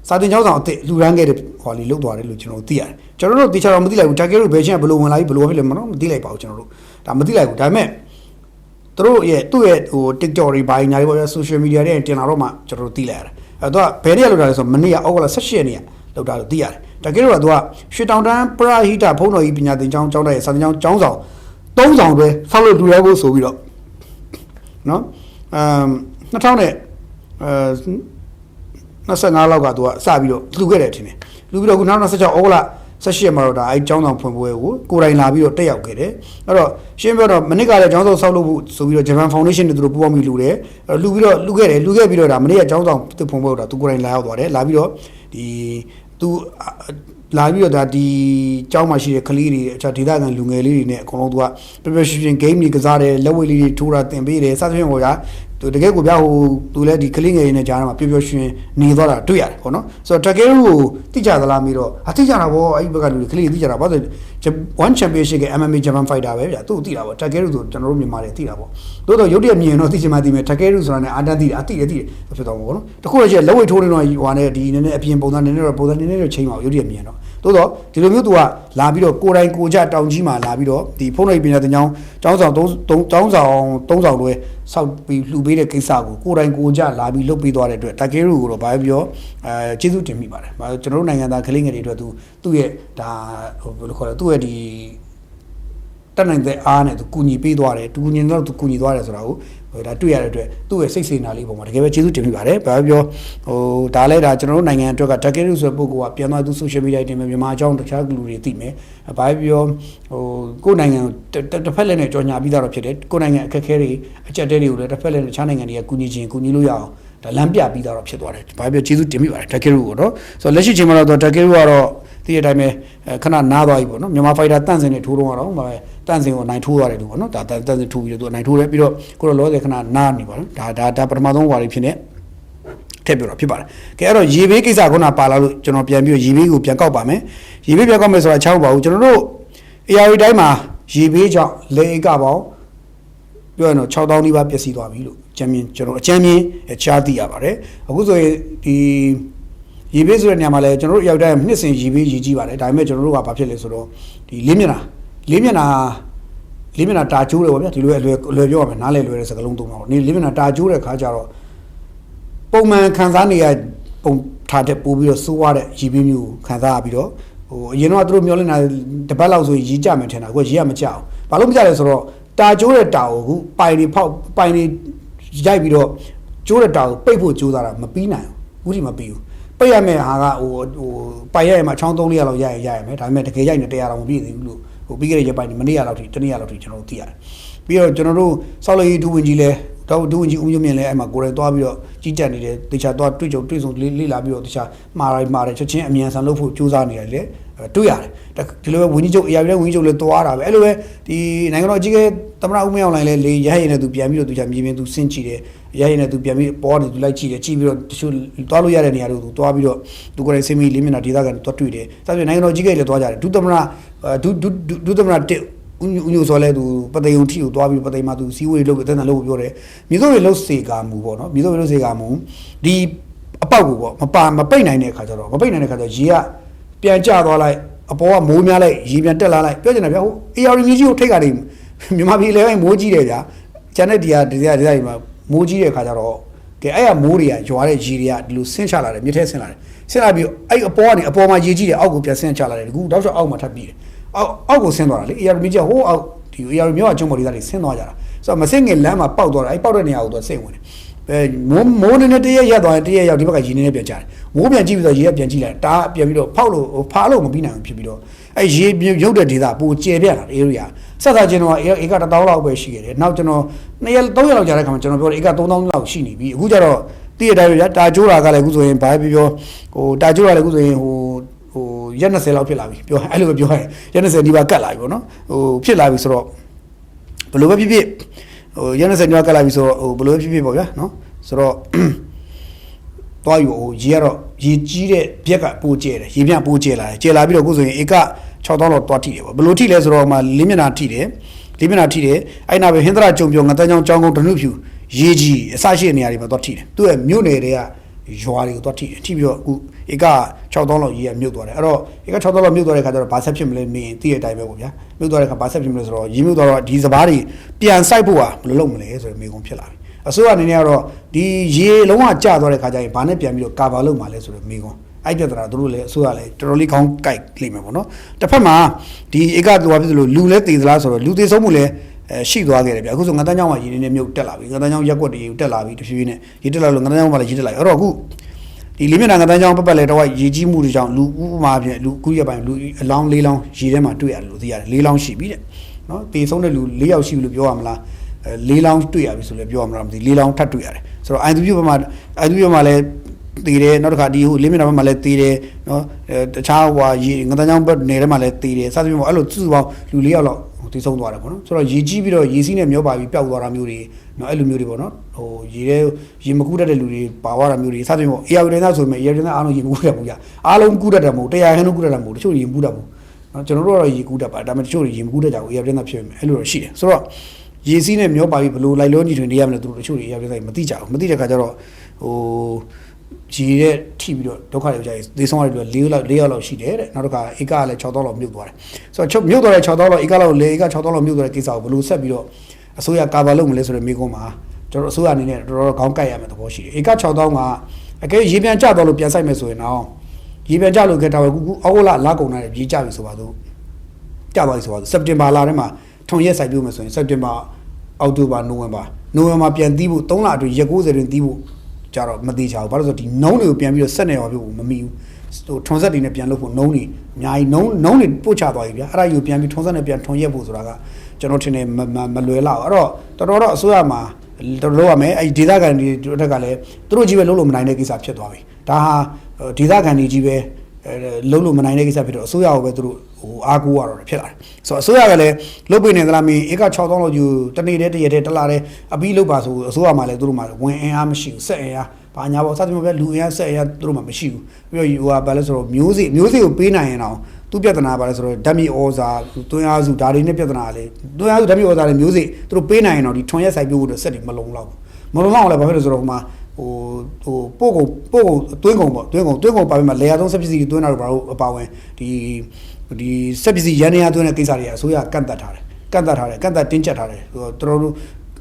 Speaker 1: စာတင်ကျောင်းဆောင်အစ်လူရန်ခဲ့တဲ့ဟောလီလုတ်သွားတယ်လို့ကျွန်တော်သိရတယ်ကျွန်တော်တို့တေချာတော့မသိလိုက်ဘူးတာကေရုဘယ်ချင်းကဘယ်လိုဝင်လာပြီးဘယ်လိုဖြစ်လဲမသိလိုက်ပါဘူးကျွန်တော်တို့ဒါမသိလိုက်ဘူးဒါပေမဲ့သူ့ရဲ့ဟို TikTok တွေဘာညာတွေပေါ့ social media တွေတင်လာတော့မှကျွန်တော်တို့သိလိုက်ရတယ်အဲ့တော့ဘယ်တည်းလောက်တာလဲဆိုတော့မနေ့ကဩဂုတ်လ18ရက်နေ့ကလောက်တာလို့သိရတယ်တာကေရုကသူကရွှေတောင်တန်းပရဟိတဖုန်းတော်ကြီးပညာသင်ကျောင်းတဲ့စာတင်ကျောင်းဆောင်3ဆောင်ပဲဆောက်လို့တူရဖို့ဆိုပြီးတော့နော်2000နဲ့25လောက်ကသူကစပြီးတော့လှူခဲ့တယ်ထင်တယ်လှူပြီးတော့ခုနောက်26ဩဂုတ်လ18ရက်မှာတော့ဒါအဲကျောင်းဆောင်ဖွင့်ပွဲကိုကိုယ်တိုင်လာပြီးတော့တက်ရောက်ခဲ့တယ်အဲ့တော့ရှင်းပြောတော့မနစ်ကလည်းကျောင်းဆောင်ဆောက်လုပ်ဖို့ဆိုပြီးတော့ Japan Foundation နဲ့သူတို့ပူးပေါင်းပြီးလှူတယ်လှူခဲ့ပြီးတော့ဒါမနေ့ကကျောင်းဆောင်သူဖွင့်ပွဲကိုဒါသူကိုယ်တိုင်လာရောက်သွားတယ်လာပြီးတော့ဒီသူ လာပြီးတော့ဒါဒီကျောင်းမှာရှိတဲ့ကလေးတွေအခြားဒေသခံလူငယ်လေးတွေနဲ့အကုန်လုံးသူက preparation game တွေကစားတယ်လက်ဝဲလေးတွေထိုးတာတင်ပေးတယ်စသဖြင့်ဟိုကသူတကယ်ကိုပြဟိုသူလည်းဒီကလေးငယ်တွေနဲ့ကြားထဲမှာပျော်ပျော်ရွှင်နေသွားတာတွေ့ရတယ်ပေါ့နော်ဆိုတော့တကယ်ကိုတိကျသလားပြီးတော့အတိကျတာပေါ့အဲ့ဒီဘက်ကလူတွေကလေးတိကျတာဘာလို့one championship က MMA Japan fighter ပဲဗျာသူ့သိတာပေါ့တကယ်လို့ဆိုကျွန်တော်တို့မြန်မာတွေသိတာပေါ့တိုးတော့ရုပ်တရက်မြင်တော့သိချင်မှသိမယ်တကယ်လို့ဆိုတာနဲ့အာတန်သိတာအသိဖြစ်တော့ပေါ့နော်တခုတော့ကျလက်ဝဲထိုးနေတော့ဟိုနဲ့ဒီနည်းနည်းအပြင်ပုံစံနည်းနည်းတော့ချိန်ပါရုပ်တရက်မြင်တော့တိုးတော့ဒီလိုမျိုးသူကလာပြီးတော့ကိုယ်တိုင်ကိုကြတောင်ကြီးမှာလာပြီးတော့ဒီဖုန်းလိုက်ပင်တဲ့ကျောင်းဆောင်3ဆောင်လွဲစောက်ပြီးလှူပေးတဲ့ကိစ္စကိုကိုယ်တိုင်ကိုကြလာပြီးလုပ်ပေးသွားတဲ့အတွက်တကယ်လို့ကိုတော့ဘာပြောကျေးဇူးတင်မိပါတယ်။ကျွန်တော်တို့နိုင်ငံသားကလေးငယ်တွေအတွက်သူ့ရဲ့ဒါဟိုဘယ်လိုခေါ်လဲသူ့ရဲ့ဒီတက်နိုင်တဲ့အားနဲ့သူကူညီပေးသွားတယ်သူကူညီတော့သူကူညီသွားတယ်ဆိုတာကိုဒါတွေ့ရတဲ့အတွက်သူ့ရဲ့စိတ်စေနာလေးပုံမှာတကယ်ပဲကျေးဇူးတင်မိပါတယ်ဘာပြောဟိုဒါလည်းဒါကျွန်တော်တို့နိုင်ငံအတွက်ကတကယ်လို့ဆိုတဲ့ပုဂ္ဂိုလ်ကပြန်သွားသူ social media တင်မယ်မြန်မာအကြောင်းတခြားလူတွေသိမယ်ဘာပြောဟိုကိုယ်နိုင်ငံတစ်ဖက်လည်းနဲ့ကြော်ညာပြီးသားတော့ဖြစ်တယ်ကိုယ်နိုင်ငံအခက်အခဲတွေအကြက်တဲတွေကိုလည်းတစ်ဖက်လည်းနဲ့တခြားနိုင်ငံတွေကကူညီခြင်းကူညီလို့ရအောင်ဒါလမ်းပြပြီးသားတော့ဖြစ်သွားတယ်ဘာပြောကျေးဇူးတင်မိပါတယ်တကယ်လို့တော့ဆိုတော့လက်ရှိချိန်မှာတော့တကယ်လို့ကတော့ဒီအတိုင်းပဲခဏနားသွားပြီပေါ့နော်မြန်မာဖိုက်တာတန့်စင်နဲ့ထိုးတော့တော့တန့်စင်ကိုနိုင်ထိုးရတယ်လို့ပေါ့နော်ဒါတန့်စင်ထိုးပြီးတော့သူနိုင်ထိုးတယ်ပြီးတော့ကိုတော့လောဆယ်ခဏနားနေပါနော်ဒါပထမဆုံးဝါရီဖြစ်နေထည့်ပြတော့ဖြစ်ပါတယ်ကဲအဲ့တော့ရေဘေးကိစ္စခုနပါလာလို့ကျွန်တော်ပြန်ပြီးရေဘေးကိုပြန်ကောက်ပါမယ်ရေဘေးပြန်ကောက်မယ်ဆိုတာချောင်းပါဘူးကျွန်တော်တို့ AR တိုင်းမှာရေဘေးကြောင့်လေဧကပေါင်းပြောရတော့6000နီးပါးပျက်စီးသွားပြီလို့ကျွန်တော်အကြမ်းမြင်ချားသိရပါတယ်အခုဆိုရင်ဒီရေဘေးဆိုတဲ့နေရာမှာလည်းကျွန်တော်တို့ရောက်တဲ့နှစ်စဉ်ရေဘေးရည်ကြီးပါတယ်ဒါပေမဲ့ကျွန်တော်တို့ကဘာဖြစ်လဲဆိုတော့ဒီလေးမျက်နှာတာကျိုးတယ်ပေါ့ဗျာဒီလိုအလွယ်ပြောရမယ်နားလဲလွယ်တဲ့စကားလုံးသုံးပါတော့လေးမျက်နှာတာကျိုးတဲ့ခါကျတော့ပုံမှန်ခံစားနေရပုံထားတဲ့ပို့ပြီးတော့စိုးရတဲ့ရေဘေးမျိုးခံစားရပြီးတော့ဟိုအရင်တော့သူတို့မျောလင့်တာတပတ်လောက်ဆိုရေကြမယ်ထင်တာအခုရေကမကြအောင်ဘာလို့မကြလဲဆိုတော့တာကျိုးတဲ့တာကိုအခုပိုင်တွေရိုက်ပြီးတော့ကျိုးတဲ့တာကိုပိတ်ဖို့ကြိုးစားတာမပြီးနိုင်ဘူးအခုထိမပြီးဘူးပိတ်ရမယ့်ဟာကဟိုပိုင်ရမှာချောင်း300လောက်ရရမယ်ဒါပေမဲ့တကယ်ရိုက်နေ100လောက်မပြည့်သေးဘူးလို့ဟိုပြီးခဲ့တဲ့ရက်ပိုင်းမနေ့ရက်လောက်ထိတနေ့ရက်လောက်ထိကျွန်တော်တို့သိရတယ်ပြီးတော့ကျွန်တော်တို့စောက်လေးဒူဝင်ကြီးလဲဒူဝင်ကြီးဦးမျိုးမြင့်လဲအဲ့မှာကိုယ်တိုင်သွားပြီးတော့ကြီးကြပ်နေတယ်တခြားသွားတွေ့ဆုံလေ့လာပြီးတော့တခြားမှားတယ်ချက်ချင်းအမြန်ဆန်လုပ်ဖို့ကြိုးစားနေတယ်လေတွေ့ရတယ်ဒီလိုပဲဝင်းကြီးချုပ် AR လည်းဝင်းကြီးချုပ်လည်းသွားတာပဲအဲ့လိုပဲဒီနိုင်ငံတော်အကြီးကသမ္မတဦးမင်းအောင်လှိုင်လည်းလေရဟရင်နဲ့သူပြန်ပြီးတော့သူချမြေပြင်သူဆင်းကြည့်တယ်ရဟရင်နဲ့သူပြန်ပြီးပေါ်နေသူလိုက်ကြည့်တယ်ကြည့်ပြီးတော့တချို့သွားလို့ရတဲ့နေရာတွေကိုသူသွားပြီးတော့သူကိုယ်တိုင်ဆင်းပြီးလေးမျက်နှာဒေသခံတွေသွားတွေ့တယ်ဒါဆိုရင်နိုင်ငံတော်အကြီးကလည်းသွားကြတယ်ဒုသမ္မတတစ်ဦးညိုစောလဲသူပသိယုံထီကိုသွားပြီးပသိယမှာသူစီးဝေးလုပ်အသက်တန်လို့ပြောတယ်မြေစိုးတွေလှုပ်စေကာမူပေါ့နော်မြေစိုးတွေလှုပ်စေကာမူဒီအပေါက်ကိုပေါ့မပိတ်နိုင်တဲ့အခါကျတော့ရေကပြန်ကျသွားလိုက်အပေါ်ကမိုးများလိုက်ရေပြန်တက်လာလိုက်ပြောချင်တယ်ဗျာဟို AR မြကြီးကိုထိတ်ကနေမြန်မာပြည်လည်းမိုးကြီးတယ်ဗျာကျန်တဲ့ဒီမှာမိုးကြီးတဲ့အခါကျတော့ကဲအဲ့ကမိုးတွေကရွာတဲ့ရေတွေကဒီလိုဆင်းချလာတယ်မြစ်ထဲဆင်းလာတယ်ဆင်းလာပြီးအဲ့အပေါ်ကနေအပေါ်မှာရေကြီးတယ်အောက်ကိုပြန်ဆင်းချလာတယ်ဒီကူတောက်ချောက်အောက်မှာထပ်ပြီးတယ်အောက်ကိုဆင်းသွားတာလေ AR မြကြီးဟိုအောက်ဒီ AR မြကကျုံပေါ်ဒေသတွေဆင်းသွားကြတာဆိုတော့မဆင်းငယ်လမ်းမှာပေါက်သွားတာအဲ့ပေါက်တဲ့နေရာကိုသူစိတ်ဝင်တယ်မိုးနေတရက်ရက်သွားရင်တရက်ရောက်ဒီဘက်ကရေနေပြန်ကြတယ်မိုးပြန်ကြည့်ပြီးတော့ရေကပြန်ကြည့်လိုက်တာပြန်ပြီးတော့ဖားလို့မပြီးနိုင်ဘူးဖြစ်ပြီးတော့အဲ့ရေရုပ်တဲ့ဒေသပိုကျယ်ပြန့်လာတဲ့ area ဆက်စားကျွန်တော်ဧက1000လောက်ပဲရှိခဲ့တယ်နောက်ကျွန်တော်2ရက်3ရက်လောက်ကြာတဲ့ခါမှာကျွန်တော်ပြောတယ်ဧက3000လောက်ရှိနေပြီအခုကျတော့တည့်ရတိုင်းတာကျိုးတာကလည်းအခုဆိုရင်ဘာပြောဟိုတာကျိုးတာလည်းအခုဆိုရင်ဟိုရက်20လောက်ဖြစ်လာပြီပြောအဲ့လိုပဲပြောရတယ်ရက်20ဒီပါကတ်လာပြီပေါ့နော်ဟိုဖြစ်လာပြီဆိုတော့ဘယ်လိုပဲဖြစ်ဖြစ်ဟိုရက်20ညကတ်လာပြီဆိုတော့ဟိုဘယ်လိုပဲဖြစ်ဖြစ်ပေါ့ဗျာနော်ဆိုတော့သွားယူဟိုရေကတော့ရေကြီးတဲ့ပြက်ကပိုးကျဲတယ်ရေပြပိုးကျဲလာတယ်ကျဲလာပြီးတော့အခုဆိုရင်ဧက6000လောက်တွားထိတယ်ပေါ့ဘယ်လိုထိလဲဆိုတော့မှလေးမျက်နှာထိတယ်အဲ့နာပဲဟင်္ဒရာကြုံပြောငါတန်းချောင်းကြောင်းကုန်းဒနုဖြူရေကြီးအစရှိတဲ့နေရာတွေမှာတွားထိတယ်သူ့ရဲ့မြို့နယ်တွေကရွာတွေကိုတွားထိတယ်ထိပြီးတော့အခုဧက6000လောက်ရေကမြုပ်သွားတယ်အဲ့တော့ဧက6000လောက်မြုပ်သွားတဲ့ခါကျတော့ဘာဆက်ဖြစ်မလဲမင်းသိတဲ့အတိုင်းပဲပေါ့ဗျာမြုပ်သွားတဲ့ခါဘာဆက်ဖြစ်မလဲဆိုတော့ရေမြုပ်သွားတော့ဒီစပားတွေပြန်စိုက်ဖို့ကဘယ်လိုလုပ်မလဲဆိုတော့မိကုံဖြစ်လာပြီအစိုးရအနေနဲ့ကတော့ဒီရေလုံးဝကျသွားတဲ့ခါကျရင်ဘာနဲ့ပြန်ပြီးတော့ကာဗာလုပ်မှာလဲဆိုတော့မိကုံအဲ့ပြဿနာတို့လည်းအစိုးရလည်းတော်တော်လေးကောင်းကြိုက်လိမ့်မယ်ပေါ့နော်တစ်ဖက်မှာဒီဧကတူဘာဖြစ်လို့လူလဲတည်သလားဆိုတော့လူတည်ဆုံးမှုလည်းရှိသွားခဲ့တယ်ဗျအခုဆိုငါတန်းချောင်းမှာရေနေမြုပ်တက်လာပြီငါတန်းချောင်းရက်ွက်တွေတက်လာပြီတဖြည်းဖြည်းနဲ့ရေတက်လာလို့ငါတန်းချောင်းမှာလည်းရေတက်လာပြီအဲ့တော့အခုဒီလေးမျက်နှာငါတန်းချောင်းပတ်လဲတော့ရေကြီးမှုတွေကြောင့်လူဥပမာဖြင့်လူခုရပိုင်းလူအလောင်း၄လောင်းရေထဲမှာတွေ့ရတယ်လို့သိရတယ်၄လောင်းရှိပြီတဲ့နော်တည်ဆုံးတဲ့လူ၄ယောက်ရှိပြီလို့ပြောရမလား၄လောင်းတွေ့ရပြီဆိုလည်းပြောရမလားမသိ၄လောင်းထပ်တွေ့ရတယ်ဆိုတော့အိုင်သူပြမှာလည်း သေးတယ်နောက်တစ်ခါဒီဟိုလေးမျက်နှာဘက်မှာလည်းသေးတယ်နော်တခြားဟိုရေငတန်းချောင်းဘက်နယ်ထဲမှာလည်းသေးတယ်စသဖြင့်ပေါ့အဲ့လိုစုစုပေါင်းလူ4ယောက်လောက်တည်ဆုံးသွားတယ်ပေါ့နော်ဆိုတော့ရေကြီးပြီးတော့ရေစီးနဲ့မျောပါပြီးပျောက်သွားတာမျိုးတွေနော်အဲ့လိုမျိုးတွေပေါ့နော်ဟိုရေမကူးတတ်တဲ့လူတွေပါသွားတာမျိုးတွေစသဖြင့်ပေါ့ AR ဒေသဆိုပေမဲ့ AR ဒေသအားလုံးရေမကူးတတ်ဘူးကြာအားလုံးကူးတတ်တယ်မဟုတ်100ခန်းလုံးကူးတတ်တာမဟုတ်တချို့ရေမကူးတတ်ဘူးနော်ကျွန်တော်တို့ကတော့ရေကူးတတ်ပါဒါပေမဲ့တချို့ရေမကူးတတ်ကြဘူး AR ဒေသဖြစ်ပေမဲ့အဲ့လိုတော့ရှိတယ်ဆိုတော့ရေစီးနဲ့မျောပါပြီးဘလို့လိုက်လုံးညီထွင်နေရမလဲသူတို့တချို့တွေ AR ဒေသမသိကြဘူးမသိတဲ့ခါကျတော့ဟိုရေတဲ့ထိပြီးတော့ဒုက္ခတွေကြာသေဆုံးရတဲ့4ယောက်လောက်ရှိတယ်တဲ့နောက်တစ်ခါဧကကလည်း6000လောက်မြုပ်သွားတယ်ဆိုတော့မြုပ်သွားတဲ့6000လောက်ဧကလောက်လေဧက6000လောက်မြုပ်သွားတဲ့ကိစ္စကိုဘယ်လိုဆက်ပြီးတော့အစိုးရကာဗာလုပ်မလဲဆိုတဲ့မိကုန်းမှာကျွန်တော်အစိုးရအနေနဲ့တော်တော်ခေါင်းကိုက်ရမယ်သဘောရှိတယ်ဧက6000ကအကဲရေပြန်ကျသွားလို့ပြန်ဆိုင်မယ်ဆိုရင်တော့ရေပြန်ကျလို့ခဲ့တာပဲကူအောက်လာကုန်တာရေကျပြီဆိုပါတော့ကျသွားပြီဆိုပါတော့စက်တင်ဘာလထဲမှာထုံရက်ဆိုင်ပြုမယ်ဆိုရင်စက်တင်ဘာအောက်တိုဘာနိုဝင်ဘာပြန်တီးဖို့3လအတွင်းရက်90တွင်တီးဖို့ကြတော့မသေးချဘူးဘာလို့ဆိုဒီနုံးတွေကိုပြန်ပြီးတော့ဆက်နေရောပြုတ်မမီဘူးဟိုထွန်ဆက်တွေနဲ့ပြန်လုပ်ဖို့နုံးတွေအများကြီးနုံးတွေပို့ချသွားပြီဗျာအဲ့ဒါယူပြန်ပြီးထွန်ဆက်နဲ့ပြန်ထွန်ရက်ဖို့ဆိုတာကကျွန်တော်ထင်တယ်မလွယ်လောက်အဲ့တော့တော်တော်အစိုးရမှာတော်တော်ရမယ်အဲ့ဒီဒေသခံတွေအတွက်ကလည်းသူတို့ကြီးပဲလုပ်လို့မနိုင်တဲ့ကိစ္စဖြစ်သွားပြီဒါဟာဒေသခံတွေကြီးပဲလုံးလို့မနိုင်တဲ့ကိစ္စဖြစ်တော့အစိုးရကိုပဲသူတို့ဟိုအားကိုးရတော့ဖြစ်လာတယ်ဆိုတော့အစိုးရကလည်းလုပ်ပေးနေသလားမင်းဧက6000လောက်ယူတနေ့တည်းတရက်တည်းတလားတည်းအပြီးလုပ်ပါဆိုအစိုးရမှာလည်းသူတို့မှာဝင်အင်အားမရှိဘူးစက်အင်အားဘာညာပေါ့စသဖြင့်ပဲလူအင်အားစက်အင်အားသူတို့မှာမရှိဘူးပြီးတော့ဟိုကဘာလဲဆိုတော့မျိုးစေ့ကိုပေးနိုင်ရင်တော့သူပြဿနာပါလဲဆိုတော့ဓာတ်မြေဩဇာသွင်းအားစုဒါတွေနဲ့ပြဿနာလေသွင်းအားစုဓာတ်မြေဩဇာတွေမျိုးစေ့သူတို့ပေးနိုင်ရင်တော့ဒီထွန်ရက်ဆိုင်ပြို့ဖို့စက်တွေမလုံလောက်ဘူးလည်းဘာဖြစ်လို့ဆိုတော့ဟိုမှာဟိုပို့ကုန်သွင်းကုန်ပေါ့သွင်းကုန်ပါပြီးမှလေယာသုံးစက်ပစ္စည်းတွေသွင်းတာတို့ဘာလို့အပါဝင်ဒီစက်ပစ္စည်းရန်နေရသွင်းတဲ့ကိစ္စတွေအစိုးရကန့်သတ်ထားတယ်ကန့်သတ်တင်းကျပ်ထားတယ်ဟိုတော်တော်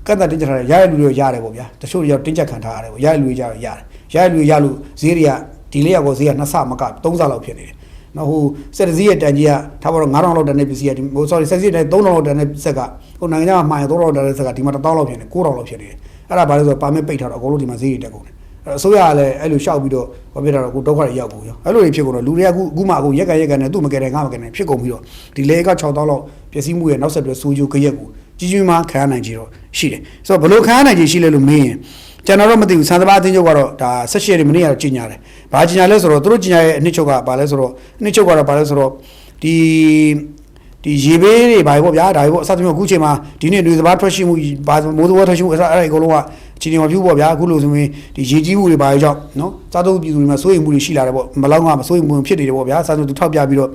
Speaker 1: ကန့်သတ်တင်းကျပ်ထားတယ်ရတဲ့လူတွေရတယ်ပေါ့ဗျာတချို့တွေတင်းကျပ်ခံထားရတယ်ပေါ့ရတဲ့လူတွေကြတော့ရတယ်ရတဲ့လူတွေရလို့ဈေးတွေကဒီလေးရောက်ကိုဈေးက2ဆမက3ဆလောက်ဖြစ်နေတယ်နော်ဟိုစက်ဈေးရဲ့တန်ကြီးကထားပါတော့9000လောက်တန်တဲ့ပစ္စည်းကဒီဟို sorry စက်ဈေးတိုင်း3000လောက်တန်တဲ့စက်ကဟိုနိုင်ငံခြားမှာမှန်3000လောက်တန်တဲ့စက်ကဒီမှာ1000လောက်ဖြစ်နေ9000လောက်ဖြစ်နေတယ်အဲ့ဒါဘာလဲဆိုတော့ပါမစ်ပိတ်ထားတော့အကုန်လုံးဒီမှာဈေးတွေတက်ကုန်တယ်အစိုးရကလည်းအဲ့လိုရှောက်ပြီးတော့ဘာဖြစ်တာတော့ကိုဒုက္ခတွေရောက်ကုန်ရောအဲ့လိုတွေဖြစ်ကုန်တော့လူတွေကအခုမှအခုရက်ကန်နဲ့သူ့မကယ်တယ်ငါမကယ်တယ်ဖြစ်ကုန်ပြီးတော့ဒီလေက6000လောက်ပျက်စီးမှုရဲ့နောက်ဆက်တွဲဆိုးကျိုးကြရက်ကိုကြီးမားခံရနိုင်ကြတော့ရှိတယ်ဆိုတော့ဘလို့ခံရနိုင်ကြရှိလဲလို့မေးရင်ကျွန်တော်တော့မသိဘူးစံသဘာအသင်းချုပ်ကတော့ဒါ16ရက်မနေ့ကတော့ကြီးညာတယ်ဘာကြီးညာလဲဆိုတော့သူတို့ကြီးညာရဲ့အနှစ်ချုပ်ကဘာလဲဆိုတော့အနှစ်ချုပ်ကတော့ဘာလဲဆိုတော့ဒီရေဘေးတွေဘာပေါ့ဗျာဒါပေါ့အစသဖြင့်အခုချိန်မှာဒီနေ့လူစဘာထွက်ရှိမှုဘာမိုးသဘောထွက်ရှိမှုအဲ့ဒါအကုန်လုံးကအခြေအနေမပြူပေါ့ဗျာအခုလိုဆိုရင်ဒီရေကြီးမှုတွေဘာကြောင့်နော်စားသုံးပြည်သူတွေမှာစိုးရိမ်မှုတွေရှိလာတယ်ပေါ့မလောက်ငါမစိုးရိမ်မှုဖြစ်နေတယ်ပေါ့ဗျာစားသုံးသူထောက်ပြပြီးတော့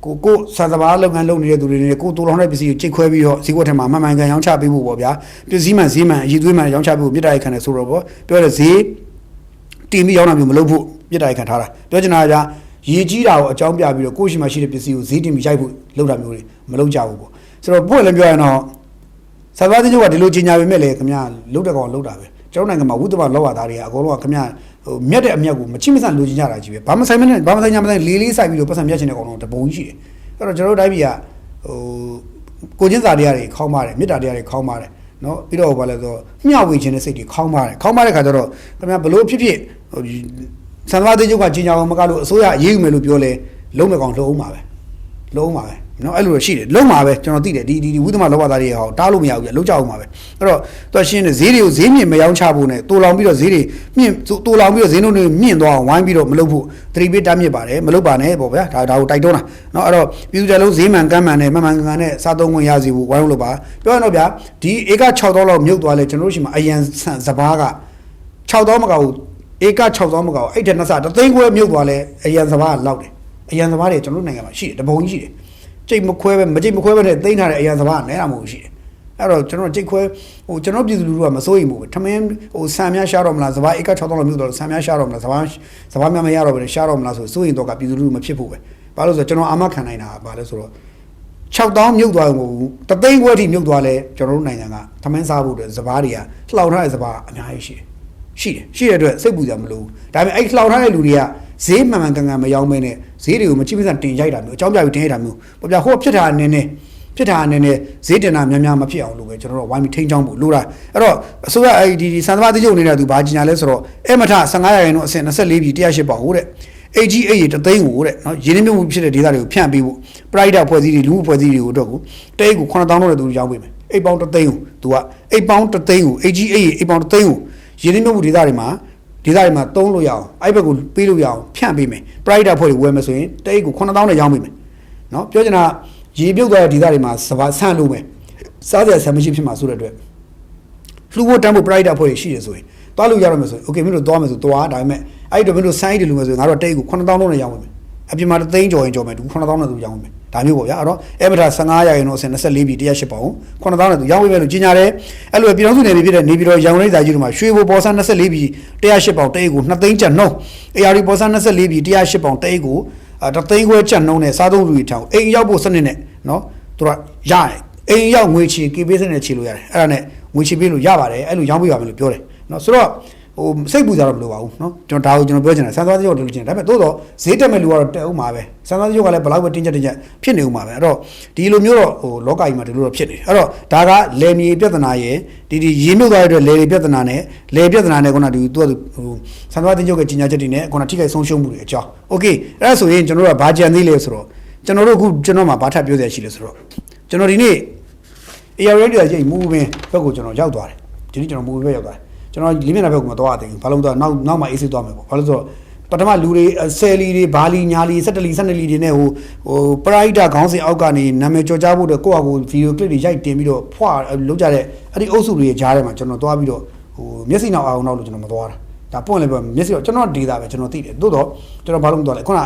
Speaker 1: ကိုစံစဘာလုပ်ငန်းလုပ်နေတဲ့သူတွေနဲ့ကိုတူလောင်တဲ့ပစ္စည်းကိုချိတ်ခွဲပြီးတော့ဈေးကွက်ထဲမှာမှန်မှန်ကန်ရောင်းချပေးဖို့ပေါ့ဗျာပစ္စည်းမှန်ဈေးမှန်အည်သွေးမှန်ရောင်းချပေးဖို့မြစ်တာရိုက်ခံတယ်ဆိုတော့ပေါ့ပြောတဲ့ဈေးတင်ပြီးရောင်းတာမျိုးမလုပ်ဖို့မြစ်တာရိုက်ခံထားတာပြောချင်တာကရေကြီးတာကိုအကြောင်းပြပြီးတော့ကိုယ့်ရှိမှရှိတဲ့ပစ္စည်းကိုဈေးတင်ပြီးရိုက်ဖို့လုပ်တာမျိုးတွေမလုပ်ကြဘူးပေါ့ဆိုတော့ပို့လည်းပြောရရင်တော့စဘာတင်ချုပ်ကဒီလိုကြီးညာပေမဲ့လေခင်ဗျာလုတ်တဲ့ကောင်လုတ်တာပဲကျွန်တော်နိုင်ငံမှာဝုဒ္ဓဘာလောက်ရသားတွေကအကုန်လုံးကခင်ဗျာဟိုမြက်တဲ့အမြက်ကိုမချိမဆန်လိုချင်ကြတာကြီးပဲဘာမဆိုင်မနဲ့ဘာမဆိုင်ညာမဆိုင်လေးဆိုင်ပြီးတော့ပတ်စံမြက်ချင်တဲ့ကောင်တော့တပုံကြီးရှိတယ်အဲ့တော့ကျွန်တော်တို့တိုင်းပြည်ကဟိုကိုချင်းစာတရားတွေခေါင်းပါတယ်မေတ္တာတရားတွေခေါင်းပါတယ်နော်ပြီးတော့ဘာလဲဆိုမျှဝေခြင်းတဲ့စိတ်တွေခေါင်းပါတယ်ခေါင်းပါတဲ့ခါကျတော့ခင်ဗျာဘလို့ဖြစ်ဖြစ်ဟိုစံသဘာတင်ချုပ်ကကြီးညာအောင်မကလို့အစိုးရရေးယူမယ်လို့ပြောလဲလုံးမဲ့ကောင်လုံးအောင်ပါပဲလုံးပါပဲနော်အဲ့လိုရှိတယ်လုံးပါပဲကျွန်တော်သိတယ်ဒီဝိသမလောဘသားတွေဟောတားလို့မရဘူးကြလုံးကြအောင်ပါပဲအဲ့တော့သူရှင်းတယ်ဈေးတွေကိုဈေးမြင့်မရောင်းချဖို့နဲ့တူလောင်ပြီးတော့ဈေးတွေမြင့်တူလောင်ပြီးတော့ဈေးနှုန်းတွေမြင့်သွားအောင်ဝိုင်းပြီးတော့မလုပ်ဖို့သတိပေးတားမြစ်ပါတယ်မလုပ်ပါနဲ့ပေါ့ဗျာဒါကိုတိုက်တွန်းတာနော်အဲ့တော့ပြည်သူတွေလုံးဈေးမှန်ကမ်းမှန်နဲ့မှန်မှန်ကန်နဲ့စားသုံးခွင့်ရစီဖို့ဝိုင်းလို့ပါပြောရတော့ဗျာဒီဧက6000လောက်မြုပ်သွားလဲကျွန်တော်တို့ရှိမှာအရန်စဘာက6000မကဘူးဧက6000မကဘူးအဲ့တဲ့နှစ်ဆ3သိန်းခွဲမြုပ်သွားလဲအရန်စဘာကလောက်တယ်အရန်စဘာတွေကျွန်တော်တို့နိုင်ငံမှာရှိတယ်တပုံကြီးရှိတယ်ကြိတ်မခွဲပဲမကြိတ်မခွဲပဲနဲ့သိမ်းထားတဲ့အရာစဘာနဲတာမဟုတ်ရှိတယ်အဲ့တော့ကျွန်တော်ကြိတ်ခွဲဟိုကျွန်တော်ပြည်သူလူထုကမစိုးရိမ်ဘူးထမင်းဟိုဆံများရှားတော့မလားစဘာဧက6000လောက်မြို့တော့ဆံများရှားတော့မလားစဘာများမရတော့ဘူးရှားတော့မလားဆိုစိုးရိမ်တော့ကပြည်သူလူထုမဖြစ်ဖို့ပဲဘာလို့ဆိုတော့ကျွန်တော်အာမခံနိုင်တာဘာလဲဆိုတော့6000မြုပ်သွားဘူးတသိန်းခွဲထိမြုပ်သွားလဲကျွန်တော်တို့နိုင်ငံကထမင်းစားဖို့အတွက်စဘာတွေကလှောင်ထားတဲ့စဘာအများကြီးရှိတဲ့အတွက်စိတ်ပူကြမလို့ဒါပေမဲ့အဲ့လှောင်ထားတဲ့လူတွေကဈေးမှန်မှန်ကန်ကန်မရောင်းမဲနဲ့ဈေးတွေကိုမချိမဆန်တင်ရိုက်တာမျိုးအကြောင်းပြပြီးတင်ရိုက်တာမျိုးပေါ့ဗျာဟိုဖြစ်တာအနေနဲ့ဈေးတင်တာများမဖြစ်အောင်လို့ပဲကျွန်တော်တို့ဝိုင်းပြီးထိန်းချောင်းဖို့လိုတာအဲ့တော့အစိုးရအဲ့ဒီစံသဘာတိကျုံနေတဲ့သူဘာကြီးညာလဲဆိုတော့အဲ့မထ15ရာခိုင်နှုန်းအဆင့်24ပြည်108ပေါင်ဟုတ်တဲ့ AGA တသိန်းကိုတဲ့နော်ရင်းနှီးမြှုပ်နှံဖြစ်တဲ့ဒေသတွေကိုဖြန့်ပေးဖို့ private ဖွဲ့စည်းတွေလူမှုဖွဲ့စည်းတွေကိုအတွက်ကိုတဲကို9000လောက်တဲ့သူရောင်းပေးမယ်အိတ်ပေါင်းတသိန်းကိုသူကအိတ်ပေါင်းတသိန်းကို AGA အိတ်ပေါင်းတသိန်းကိုရင်းနှီးမြှုပ်နှံဒေသတွေမှာ ဒီသားတွေမှာသုံးလို့ရအောင်အဲ့ဘက်ကိုပေးလို့ရအောင်ဖြန့်ပေးမယ် private ဖွဲ့တွေဝယ်မယ်ဆိုရင်တအိတ်ကို9000နဲ့ရောင်းပေးမယ်နော်ပြောချင်တာရေပြုတ်သွားတဲ့ဒီသားတွေမှာစပါဆန့်လို့မယ်စားစရာဆံမရှိဖြစ်မှာဆိုတဲ့အတွက်လှူဖို့တန်းဖို့ private ဖွဲ့တွေရှိတယ်ဆိုရင်သွားလို့ရတော့မယ်ဆိုရင် okay မင်းတို့သွားမယ်ဆိုသွားဒါပေမဲ့အဲ့တော့မင်းတို့ဆိုင်းတယ်လူမယ်ဆိုရင်ငါတို့တအိတ်ကို9000နဲ့ရောင်းပေးမယ်အပြင်မှာသိန်းကျော်ရင်ကျော်မယ်သူ9000နဲ့သူရောင်းပေးမယ်ဒါမျိုးပေါ့ဗျာအဲ့တော့အဲ့မထား15ရာခိုင်နှုန်းအဆင့်24ပြည်108ပေါင်9000နဲ့သူရောင်းပေးမယ်လို့ကြီးညာတယ်အဲ့လိုပြည်တော်စုနယ်ပြည်ဖြစ်တဲ့နေပြည်တော်ရောင်ရိပ်သာကြီးတို့မှာရွှေဘိုပေါ်ဆန်း24ပြည်108ပေါင်တအိတ်ကို2သိန်းကျပ်နှုန်း AR ပေါ်ဆန်း24ပြည်108ပေါင်တအိတ်ကို3သိန်းခွဲကျပ်နှုန်းနဲ့စားသုံးလူတွေထောင်အိမ်ရောက်ဖို့စနစ်နဲ့နော်သူကရတယ်အိမ်ရောက်ငွေချေကေပေးစနစ်ချေလို့ရတယ်အဲ့ဒါနဲ့ငွေချေပေးလို့ရပါတယ်အဲ့လိုရောင်းပေးပါမယ်လို့ပြောတယ်နော်ဆိုတော့စိတ်ပူကြတော့မလိုပါဘူးเนาะကျွန်တော်ဒါကိုကျွန်တော်ပြောချင်တာစံသွားစကြောလို့ချင်တယ်ဒါပေမဲ့သို့တော့ဈေးတက်မဲ့လူကတော့တက်အောင်ပါပဲစံသွားစကြောကလည်းဘလောက်ပဲတင်းကျပ်ဖြစ်နေဦးမှာပဲအဲ့တော့ဒီလိုမျိုးတော့လောကကြီးမှာဒီလိုတော့ဖြစ်နေတယ်အဲ့တော့ဒါကလေမြေပြဿနာရဲ့ဒီရေမြုပ်သွားတဲ့အတွက်လေတွေပြဿနာနဲ့လေပြဿနာနဲ့ခုနကသူကစံသွားစကြောကကြီးညာချက်တွေနဲ့ခုနထိခိုက်ဆုံးရှုံးမှုတွေအကြောင်းโอเคအဲ့ဒါဆိုရင်ကျွန်တော်တို့ကဘာကြံသေးလဲဆိုတော့ကျွန်တော်တို့အခုကျွန်တော်မှာဘာထပ်ပြောစရာရှိလဲဆိုတော့ကျွန်တော်ဒီနေ့ AR radio ကြီးမူပင်ဘက်ကိုကျွန်တော်ရောက်သွားတယ်ဒီနေ့ကျွန်တော်မူပင်ဘက်ရောက်သွားတယ်ကျွန်တော်လေးမျက်နှာဘက်ကိုမသွားသေးဘူးဘာလို့တော့နောက်မှအေးစစ်သွားမယ်ပေါ့ဘာလို့ဆိုတော့ပထမလူတွေဆယ်လီတွေဘာလီညာလီ17လီ12လီတွေနဲ့ဟိုပရိုက်တာခေါင်းစဉ်အောက်ကနေနာမည်ကြော်ကြားဖို့အတွက်ကိုယ့်အကူဗီဒီယိုကလစ်တွေရိုက်တင်ပြီးတော့ဖွာလုပ်ကြတဲ့အဲ့ဒီအုပ်စုတွေရဲ့ကြားထဲမှာကျွန်တော်သွားပြီးတော့ဟိုမျက်စိနောက်အောင်နောက်လို့ကျွန်တော်မသွားတာဒါပွင့်လည်းပြောမျက်စိတော့ကျွန်တော်ဒေတာပဲကျွန်တော်သိတယ်သို့တော့ကျွန်တော်ဘာလို့မသွားလဲခုန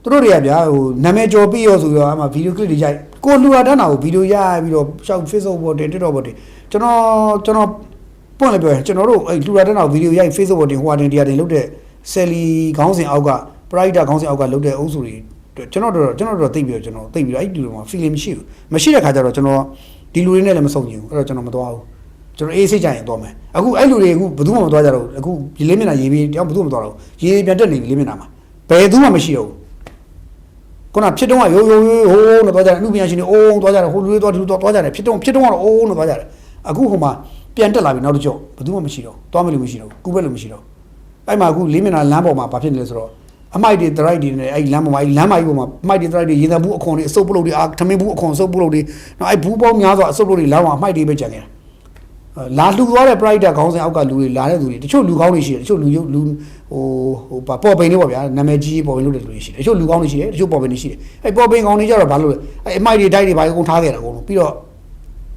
Speaker 1: သူတို့တွေကဗျာဟိုနာမည်ကြော်ပြီးရောဆိုတော့အမှဗီဒီယိုကလစ်တွေရိုက်ကိုလူလာတန်းတာကိုဗီဒီယိုရိုက်ပြီးတော့ရှောက် Facebook ပေါ်တင် TikTok ပေါ်တင်ကျွန်တော်ပွင့်လည်းပြောကျွန်တော်တို့အဲ့လူလာတဲ့နောက်ဗီဒီယိုရိုက် Facebook ပေါ်တင်ဟိုဟာတင်တရားတင်လုပ်တဲ့ဆယ်လီခေါင်းစဉ်အောက်က private ခေါင်းစဉ်အောက်ကလုပ်တဲ့အုပ်စုတွေကျွန်တော်တို့သိပြီးတော့ကျွန်တော်သိပြီးတော့အဲ့ဒီလူတွေမှာ feeling မရှိတဲ့ခါကျတော့ကျွန်တော်ဒီလူတွေနဲ့လည်းမဆုံချင်ဘူးအဲ့တော့ကျွန်တော်မသွားဘူးကျွန်တော်အေးစိတ်ကြရင်သွားမယ်အခုအဲ့လူတွေအခုဘယ်သူမှမသွားကြတော့ဘူးအခုဒီလေးမျက်နှာရေးပြီးတယောက်ဘယ်သူမှမသွားတော့ဘူးရေးပြန်တက်နေပြီလေးမျက်နှာမှာဘယ်သူမှမရှိတော့ဘူးခုနဖြစ်တော့ရိုးဟိုးနဲ့သွားကြတယ်အမှုပညာရှင်တွေအိုးသွားကြတယ်ဟိုလူတွေသွားကြတယ်ဖြစ်တော့ကတော့အိုးနဲ့သွားကြတယ်အခုဟိုမှာပြန်တက်လာပြီနောက်တစ်ကြော့ဘယ်သူမှမရှိတော့သွားမယ်လို့မရှိတော့ကူပဲလို့မရှိတော့အဲ့မှာအခုလေးမျက်နှာလမ်းပေါ်မှာဘာဖြစ်နေလဲဆိုတော့အမိုက်တွေ drive တွေနဲ့အဲ့လမ်းပေါ်မှာအဲ့လမ်းမကြီးပေါ်မှာအမိုက်တွေ drive တွေရေသဘူးအခွန်တွေအစုပ်ပုတ်တွေထမင်းဘူးအခွန်အစုပ်ပုတ်တွေနောက်အဲ့ဘူးပေါင်းများစွာအစုပ်ပုတ်တွေလမ်းပေါ်အမိုက်တွေပဲကြံနေတာလာလှူသွားတဲ့ private ခေါင်းစဉ်အောက်ကလူတွေလာတဲ့သူတွေတချို့လူကောင်းတွေရှိတယ်တချို့လူဟိုပေါ်ပိန်တွေပေါ့ဗျာနာမည်ကြီးပေါ်ပိန်လုပ်တဲ့လူတွေရှိတယ်တချို့လူကောင်းတွေရှိတယ်တချို့ပေါ်ပိန်တွေရှိတယ်အဲ့ပေါ်ပိန်ကောင်းတွေကြတော့ဘာလို့လဲအဲ့အမိုက်တွေ drive တွေဘာအကုန်ထားခဲ့တာအကုန်လုံးပြီးတော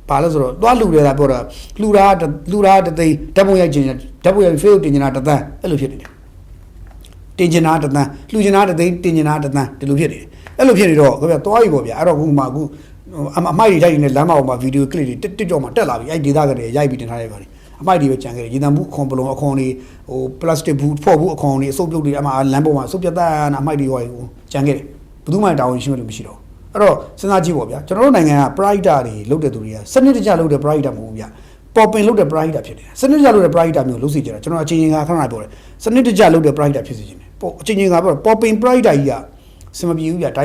Speaker 1: ့ဘာလို့ဆိုတော့သွားလှူတယ်လားပြောတာလှူတာတသိန်းဓာတ်ပုံရိုက်ခြင်းဓာတ်ပုံရိုက် Facebook တင်နေတာတသန်းအဲ့လိုဖြစ်နေတယ်တင်ကျင်တာတသန်းလှူကျင်တာတသိန်းတင်ကျင်တာတသန်းဒီလိုဖြစ်နေတယ်အဲ့လိုဖြစ်နေတော့ခင်ဗျာသွားပြီပေါ့ဗျာအဲ့တော့အခုမှအခုအမိုက်တွေရိုက်နေတဲ့လမ်းမပေါ်မှာဗီဒီယိုကလစ်တွေတစ်ကြော်မှာတက်လာပြီအဲ့ဒေတာကလေးရိုက်ပြီးတင်ထားရပါလိမ့်အမိုက်တွေပဲကြံခဲ့တယ်ရေတံဘူးအခွန်ပလုံအခွန်တွေဟိုပလတ်စတစ်ဘူးဖော့ဘူးအခွန်တွေအစုပ်ပြုတ်တွေအမှလမ်းပေါ်မှာစုပ်ပြတ်တာအမိုက်တွေရောကြံခဲ့တယ်ဘယ်သူမှတာဝန်ရှိမှလို့မရှိတော့အဲ့တော့စဉ်းစားကြည့်ပေါ့ဗျာကျွန်တော်တို့နိုင်ငံက private တွေလုပ်တဲ့သူတွေကစနစ်တကျလုပ်တဲ့ private မဟုတ်ဘူးဗျာပေါ်ပင်လုပ်တဲ့ private ဖြစ်တယ်စနစ်တကျလုပ်တဲ့ private မျိုးလုပ်စီကြတာကျွန်တော်အချင်းချင်းကခဏပြောတယ်စနစ်တကျလုပ်တဲ့ private ဖြစ်စီခြင်းတယ်ပေါ့အချင်းချင်းကပြောပေါ်ပင် private ကြီးကစမပြေဘူးဗျာတိ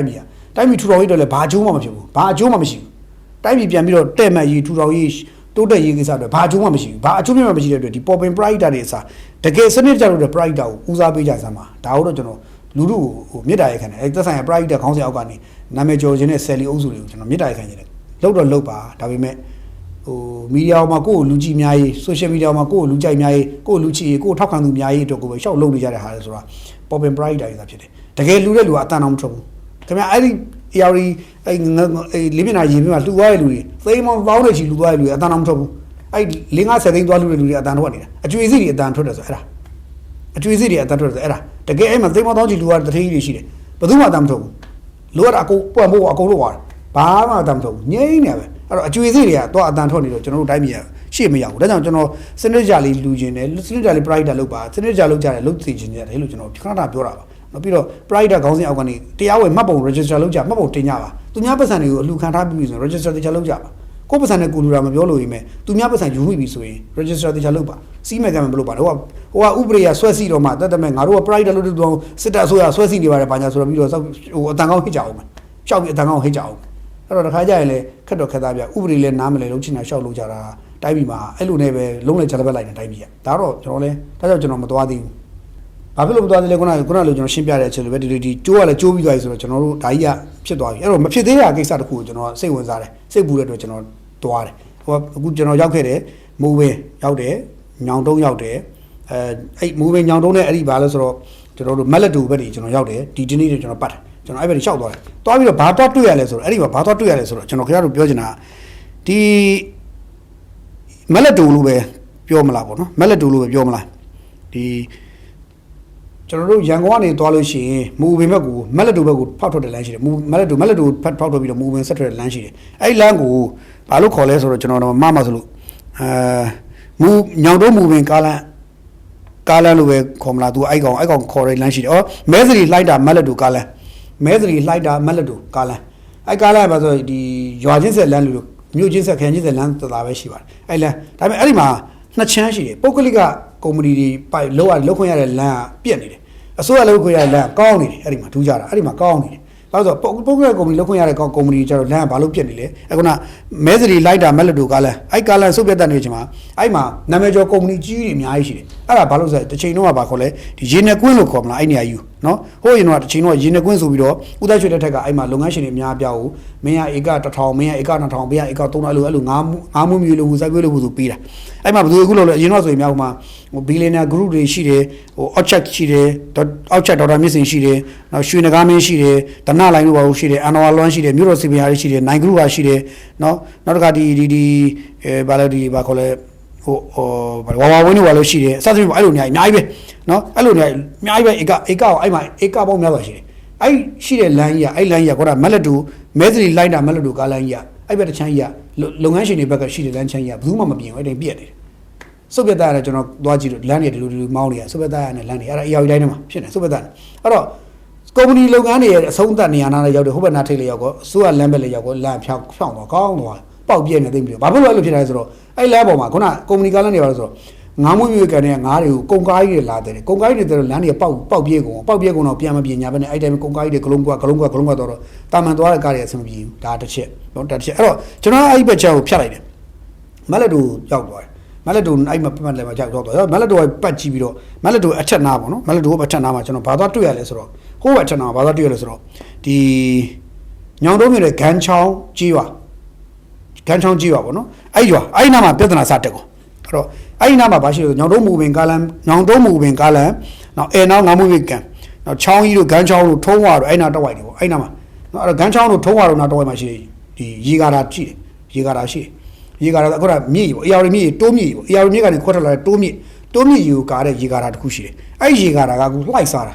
Speaker 1: ုင်းပြည်ထူထောင်ရေးတော့လည်းဘာအကျိုးမှမဖြစ်ဘူးဘာအကျိုးမှမရှိဘူးတိုင်းပြည်ပြန်ပြီးတော့တဲ့မှတ်ရေးထူထောင်ရေးတိုးတက်ရေးကိစ္စတွေဘာအကျိုးမှမရှိဘူးဘာအကျိုးမှမရှိတဲ့အတွက်ဒီပေါ်ပင် private တွေအစားတကယ်စနစ်တကျလုပ်တဲ့ private ကိုဦးစားပေးကြစမ်းပါဒါဟုတ်တော့ကျွန်တော်လူတို့ကိုမြစ်တာရိုက်ခံတယ်အဲသက်ဆိုင်ရာ private ခေါင်းစဉ်အောက်ကနေနာမည်ကျော်ခြင်းနဲ့ ဆယ်လီအုပ်စုတွေကိုကျွန်တော်မြစ်တာရိုက်ခံနေတယ်လောက်တော့လောက်ပါဒါပေမဲ့ဟိုမီဒီယာမှာကိုယ့်ကိုလူကြည့်များရေး social media မှာကိုယ့်ကိုလူကြိုက်များရေးကိုယ့်လူချစ်ရေးကိုယ့်ထောက်ခံသူများရေးအတွက်ကိုပဲရှောက်လုပ်နေကြတဲ့ဟာလေဆိုတာ pop in pride တွေသာဖြစ်တယ်တကယ်လူတဲ့လူကအတန်အောင်မထွက်ဘူးခင်ဗျအဲ့ဒီ AR အဲ့လေးမျက်နှာရေးပြီးမှလှူသွားတဲ့လူတွေသိမ်းမောင်းပေါင်းတဲ့ချီလှူသွားတဲ့လူတွေအတန်အောင်မထွက်ဘူးအဲ့5-10သိန်းသွားလှူတဲ့လူတွေအတန်ထွက်နေတာအကျွေးစီတွေအတန်ထွက်တယ်ဆိုအဲ့ဒါအကျွေးစီတွေအတန်ထွက်တယ်ဆိုအဲ့ဒါတကယ်အဲ့မှာသိမ်းမောင်းတောင်းချီလှူရတဲ့တထေးကြီးတွေရှိတယ်ဘယ်သူမှအတန်မထွက်ဘူးလိုရတာအကုန်ပွန့်ဖို့အကုန်လုပ်သွားတယ်ဘာမှအတန်မထွက်ဘူးငြိမ့်နေပဲအဲ့တော့အကျွေးစီတွေကတော့အတန်ထွက်နေတော့ကျွန်တော်တို့တိုင်းပြည်ကရှေ့မရောက်ဘူးဒါကြောင့်ကျွန်တော်စနစ်ကြလေးလူချင်းတယ်စနစ်ကြလေး pride လုပ်ပါစနစ်ကြလုပ်ကြတယ်လုပ်သိချင်းတယ်လို့ကျွန်တော်ခဏခဏပြောတာပါနောက်ပြီးတော့ pride ခေါင်းစဉ်အောက်ကနေတရားဝင်မှတ်ပုံ register လုပ်ကြမှတ်ပုံတင်ကြပါသူများပတ်စံတွေကိုအလှခံထားပြီးဆိုရင် register တရားလုပ်ကြပါကိုယ်ပတ်စံနဲ့ကိုလူတာမပြောလို့ရမယ်သူများပတ်စံယူမိပြီဆိုရင် register တရားလုပ်ပါစီးမဲ့ကံမလုပ်ပါတော့ဟိုကဥပဒေရဆွဲစီတော့မှတတ်တယ်မဲ့ငါတို့က pride လုပ်တဲ့သူစစ်တပ်အစိုးရဆွဲစီနေပါတယ်ဘာညာဆိုတော့ပြီးတော့ဟိုအတန်ကောင်းဟစ်ကြအောင်မယ်ရှောက်ပြီးအတန်ကောင်းဟစ်ကြအောင်အဲ့တော့တခါကြရင်လေခက်တော့ခက်သားပြဥပဒေလည်းနားမလဲလုံးချင်တာရှောက်လို့ကြတာတိုင်းပြည်မှာအဲ့လိုနဲ့ပဲလုံးလိုက်ချလက်ပဲလိုက်နေတိုင်းပြည်ကဒါတော့ကျွန်တော်လဲဒါကြောင့်ကျွန်တော်မသွားသေးဘူးဘာဖြစ်လို့မသွားသေးလဲခုနလိုကျွန်တော်ရှင်းပြတဲ့အချက်လိုပဲဒီကျိုးကလည်းကျိုးပြီးသွားပြီဆိုတော့ကျွန်တော်တို့ဒါကြီးကဖြစ်သွားပြီအဲ့တော့မဖြစ်သေးတဲ့ကိစ္စတစ်ခုကိုကျွန်တော်စိတ်ဝင်စားတယ်စိတ်ပူတဲ့အတွက်ကျွန်တော်သွားတယ်ဟိုအခုကျွန်တော်ရောက်ခဲ့တယ်မိုးဝင်းရောက်တယ်ညောင်တုံးရောက်တယ် အဲ့မူပင်ညောင်တုံးနဲ့အဲ့ဒီဘာလဲဆိုတော့ကျွန်တော်တို့မက်လက်တူဘက်ကြီးကျွန်တော်ရောက်တယ်ဒီနေ့ကျွန်တော်ပတ်တယ်ကျွန်တော်အဲ့ဘက်ကြီးရှောက်သွားတယ်သွားပြီးတော့ဘာတော့တွေ့ရလဲဆိုတော့အဲ့ဒီမှာဘာတော့တွေ့ရလဲဆိုတော့ကျွန်တော်ခင်ဗျားတို့ပြောချင်တာဒီမက်လက်တူလို့ပဲပြောမလားပေါ့နော်မက်လက်တူလို့ပဲပြောမလားဒီကျွန်တော်တို့ရန်ကုန်ကနေသွားလို့ရှိရင်မူပင်ဘက်ကိုမက်လက်တူဘက်ကိုဖောက်ထွက်တဲ့လမ်းရှိတယ်မက်လက်တူဖောက်ထွက်ပြီးတော့မူပင်ဆက်ထွက်တဲ့လမ်းရှိတယ်အဲ့ဒီလမ်းကိုဘာလို့ခေါ်လဲဆိုတော့ကျွန်တော်တို့မဆိုလို့မူညောင်တုံးမူပင်ကားလမ်းလိုပဲခေါ်မလားသူအိုက်ကောင်ခေါ်တဲ့လမ်းရှိတယ်မဲစရီလိုက်တာမက်လက်တူကားလမ်းမဲစရီလိုက်တာမက်လက်တူကားလမ်းအဲ့ကားလမ်းပါဆိုဒီရွာချင်းဆက်လမ်းလို့မြို့ချင်းဆက်ခရိုင်ချင်းဆက်လမ်းသာပဲရှိပါတယ်အဲ့လမ်းဒါပေမဲ့အဲ့ဒီမှာနှစ်ချမ်းရှိတယ်ပုဂ္ဂလိကကုမ္ပဏီတွေပိုက်လောက်ခွင့်ရတဲ့လမ်းကပြက်နေတယ်အစိုးရလောက်ခွင့်ရတဲ့လမ်းကောင်းနေတယ်အဲ့ဒီမှာထူးကြတာအဲ့ဒီမှာကောင်းနေတယ်ဘာလို့ဆိုပုဂ္ဂလိကကုမ္ပဏီလောက်ခွင့်ရတဲ့ကုမ္ပဏီကျတော့လမ်းကဘာလို့ပြက်နေလဲအခုနမဲစရီလိုက်တာမက်လက်တူကားလမ်းအဲ့ကားလမ်းစုပ်ပြတ်တဲ့နေချိန်မှာအဲ့မှာနာမည်ကျော်ကုမ္ပဏီကြီးတွေအများကြီးရှိတယ်အဲ့ဒါဘာလို့ဆိုတစ်ချိန်တော့ဘာခေါ်လဲဒီရေနက်ကွင်းလို့ခေါ်မလားအဲ့နေရာယူနော်ဟိုရင်တော့တစ်ချိန်တော့ရေနက်ကွင်းဆိုပြီးတော့ဥဒ္ဒရွှေတဲ့ထက်ကအဲ့မှာလုပ်ငန်းရှင်တွေအများအပြားကိုမင်းရဧက1000မင်းရဧက2000ဘေးရဧက3000အဲ့လိုငါးမှုမျိုးလို့စိုက်ပြလို့ဆိုပေးတာအဲ့မှာဘယ်သူအခုလို့လဲအရင်တော့ဆိုရင်များဟိုမှာဘီလီယံနာ group တွေရှိတယ်ဟို object ရှိတယ် object ဒေါက်တာမြင့်စင်ရှိတယ်နောက်ရွှေနဂါမင်းရှိတယ်ဒနလိုင်းတို့ပါရှိတယ်အန်နော်ဝါလွမ်းရှိတယ်မြို့တော်စီပီယာရှိတယ်နိုင် group ပါရှိတယ်နော်နောက်တစ်ခါဒီဘာလဲဒီဘာခေါ်လဲဟိုဝါဝင်းတို့ပါလို့ရှိတယ်အစသဖြင့်အဲ့လိုနေရာအများကြီးပဲနော်အဲ့လိုနေရာအများကြီးပဲဧကကိုအဲ့မှာဧကပေါင်းများစွာရှိတယ်အဲ့ရှိတဲ့လမ်းကြီးကအဲ့လမ်းကြီးကခေါ်တာမက်လက်တူမဲစရီလိုက်တာမက်လက်တူကားလမ်းကြီးကအဲ့ဘက်တစ်ချမ်းကြီးကလုပ်ငန်းရှင်တွေဘက်ကရှိတဲ့လမ်းချမ်းကြီးကဘယ်သူမှမပြင်ဘူးအဲ့တိုင်းပြက်နေတယ်စုပ်ပြတ်သားရတယ်ကျွန်တော်သွားကြည့်လို့လမ်းတွေဒီလိုမောင်းနေရစုပ်ပြတ်သားရတဲ့လမ်းတွေအဲ့ဒါအရာကြီးတိုင်းထဲမှာဖြစ်နေစုပ်ပြတ်သားအဲ့တော့ကုမ္ပဏီလုပ်ငန်းတွေရဲ့အဆုံးသတ်နေရာနာနဲ့ရောက်တယ်ဟိုဘက်နာထိတ်လေးရောက်တော့အစိုးရလမ်းဘက်လေးရောက်တော့လမ်းဖြောင်းသွားကောင်းသွားပေါက်ပြည့်နေသိပြီဘာဖြစ်လို့အဲ့လိုဖြစ်လဲဆိုတော့အဲ့လမ်းပေါ်မှာခုနကုမ္ပဏီကားလမ်းတွေပါလို့ဆိုတော့ငါးမွေးမျိုးကန်တဲ့ငါးတွေကိုကုန်ကားကြီးတွေလာတယ်ကုန်ကားကြီးတွေလမ်းတွေပေါက်ပြည့်ကုန်တော့ပြန်မပြင်းညာပဲနဲ့အဲ့တိုင်းကုန်ကားကြီးတွေဂလုံးကွာတော့တာမန်သွားတဲ့ကားတွေအဆင်မပြေဘူးဒါတစ်ချက်နော်တစ်ချက်အဲ့တော့ကျွန်တော်အဲ့ဘက်ချက်ကိုဖြတ်လိုက်တယ်မက်လက်တူရောက်သွားတယ်မက်လက်တူအဲ့မှာပတ်လည်းမှာရောက်သွားမက်လက်တူကပတ်ကြည့်ပြီးတော့မက်လက်တူအထက်နားပေါ့နော်မက်လက်တူကအထက်နားမှာကျွန်တော်ဘာသွားတွေ့ရလဲဆိုတော့ဟိုးအထက်နားဘာသွားတွေ့ရလဲဆိုတော့ဒီညောင်တုံးမြို့နယ်ဂန်းချောင်းကြီးပါပေါ့နော်အဲ့ရွာအဲ့နားမှာပြဿနာစတက်ကုန်အဲ့တော့အဲ့နားမှာဘာရှိလဲညောင်တုံးမူပင်ကားလမ်းနောက်အဲနောက်ငါးမွေးကန်နောက်ချောင်းကြီးတို့ဂန်းချောင်းတို့ထုံးဝါတို့အဲ့နားတစ်ဝိုက်တွေပေါ့အဲ့နားမှာနော်အဲ့တော့ဂန်းချောင်းတို့ထုံးဝါတို့နားတစ်ဝိုက်မှာရှိဒီရေကာတာရှိတယ်ရေကာတာအခုကမြေကြီးပေါ့အရာတွေမြေကြီးတိုးမြေကြီးပေါ့အရာတွေမြေကနေခွက်ထွက်လာတဲ့တိုးမြေယူကာတဲ့ရေကာတာတစ်ခုရှိတယ်အဲ့ရေကာတာကအခုလိုက်စားန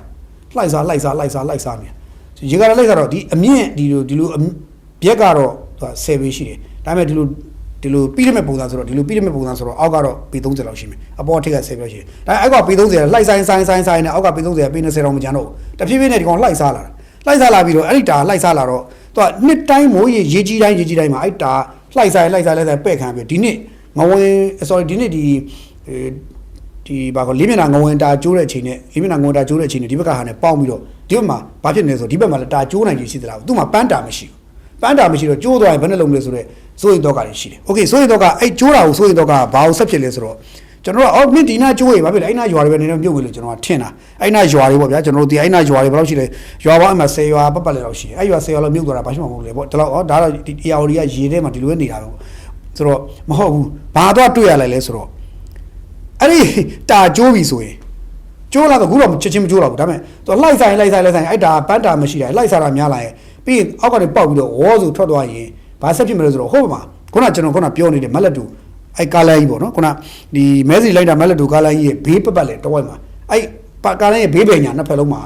Speaker 1: ေရေကာတာလိုက်စားတော့ဒီအမြင့်ဒီလိုဘက်ကတော့10ပေရှိတယ်ဒါပေမဲ့ဒီလိုပြီးရမယ့်ပုံစံဆိုတော့အောက်ကတော့ပေ30လောက်ရှိမယ်အပေါ်ထိပ်က10ပဲရှိတယ်ဒါအောက်ကပေ30လိုက်ဆိုင်နဲ့အောက်ကပေ30ပေ20တော့မကျန်တော့တဖြည်းဖြည်းနဲ့ဒီကောင်လိုက်စားလာပြီးတော့အဲ့ဒီတာလိုက်စားလာတော့သူကနှစ်တိုင်းမိုးရေကြီးတိုင်းမှာအဲ့တာလိုက်စားပဲ့ခံပြီးဒီနေ့ငဝင် sorry ဒီနေ့ဒီဘာကလေးမျက်နှာငဝင်တာကျိုးတဲ့အချိန်နဲ့ဒီဘက်ကဟာနဲ့ပေါင်းပြီးတော့ဒီဘက်မှာဘာဖြစ်နေလဲဆိုဒီဘက်မှာလည်းတာကျိုးနိုင်ကြီးရှိသလားသူ့မှာပန်းတာမရှိတော့ကျိုးသွားရင်ဘယ်နဲ့လုံးမလဲဆိုတော့စိုးရိမ်တော့ကတွေရှိတယ်โอเคစိုးရိမ်တော့ကအဲ့ကျိုးတာကိုစိုးရိမ်တော့ကဘာလို့ဆက်ဖြစ်လဲဆိုတော့ကျွန်တော်တို့မင်းဒီနာကျိုးရေဘာဖြစ်လဲအဲ့နာရွာတွေပဲနေနေမြုပ်ပြီလို့ကျွန်တော်ကထင်တာအဲ့နာရွာတွေပေါ့ဗျာကျွန်တော်တို့ဒီအဲ့နာရွာတွေဘယ်လောက်ရှိလဲရွာပေါင်းအမှ10ရွာပတ်လည်းလောက်ရှိတယ်အဲ့ရွာ10ရွာလောက်မြုပ်သွားတာဘာရှိမှမဟုတ်လေပေါ့ဒါတော့ဒါတော့ဒီ AR တွေကရေထဲမှာဒီလိုပဲနေတာပဲပေါ့ဆိုတော့မဟုတ်ဘူးဘာတော့တွေ့ရလိုက်လဲဆိုတော့အဲ့ဒီတာကျိုးပြီဆိုရင်ကျိုးလာတော့ခုတော့ချက်ချင်းမကျိုးတော့ဘူးဒါပေမဲ့သူလိုက်ဆိုင်အဲ့ဒါပန်းတာမရှိတာလိုက်စားတာများလာရင်ပြီးရင်အောက်ကနေပေါက်ပြီးတော့ဝေါ်ဆိုထွက်သွားရင်ဘာဆက်ဖြစ်မလဲဆိုတော့ဟုတ်ပါမှာခုနကျွန်တော်ပြောနေတဲ့မက်လက်တူအဲ့ကားလိုင်းကြီးပေါ့နော်ခုနဒီမဲစီလိုက်တာမက်လက်တူကားလိုင်းကြီးရဲ့ဘေးပတ်လေတဝိုက်မှာအဲ့ကားလိုင်းရဲ့ဘေးပင်ညာနှစ်ဖက်လုံးမှာ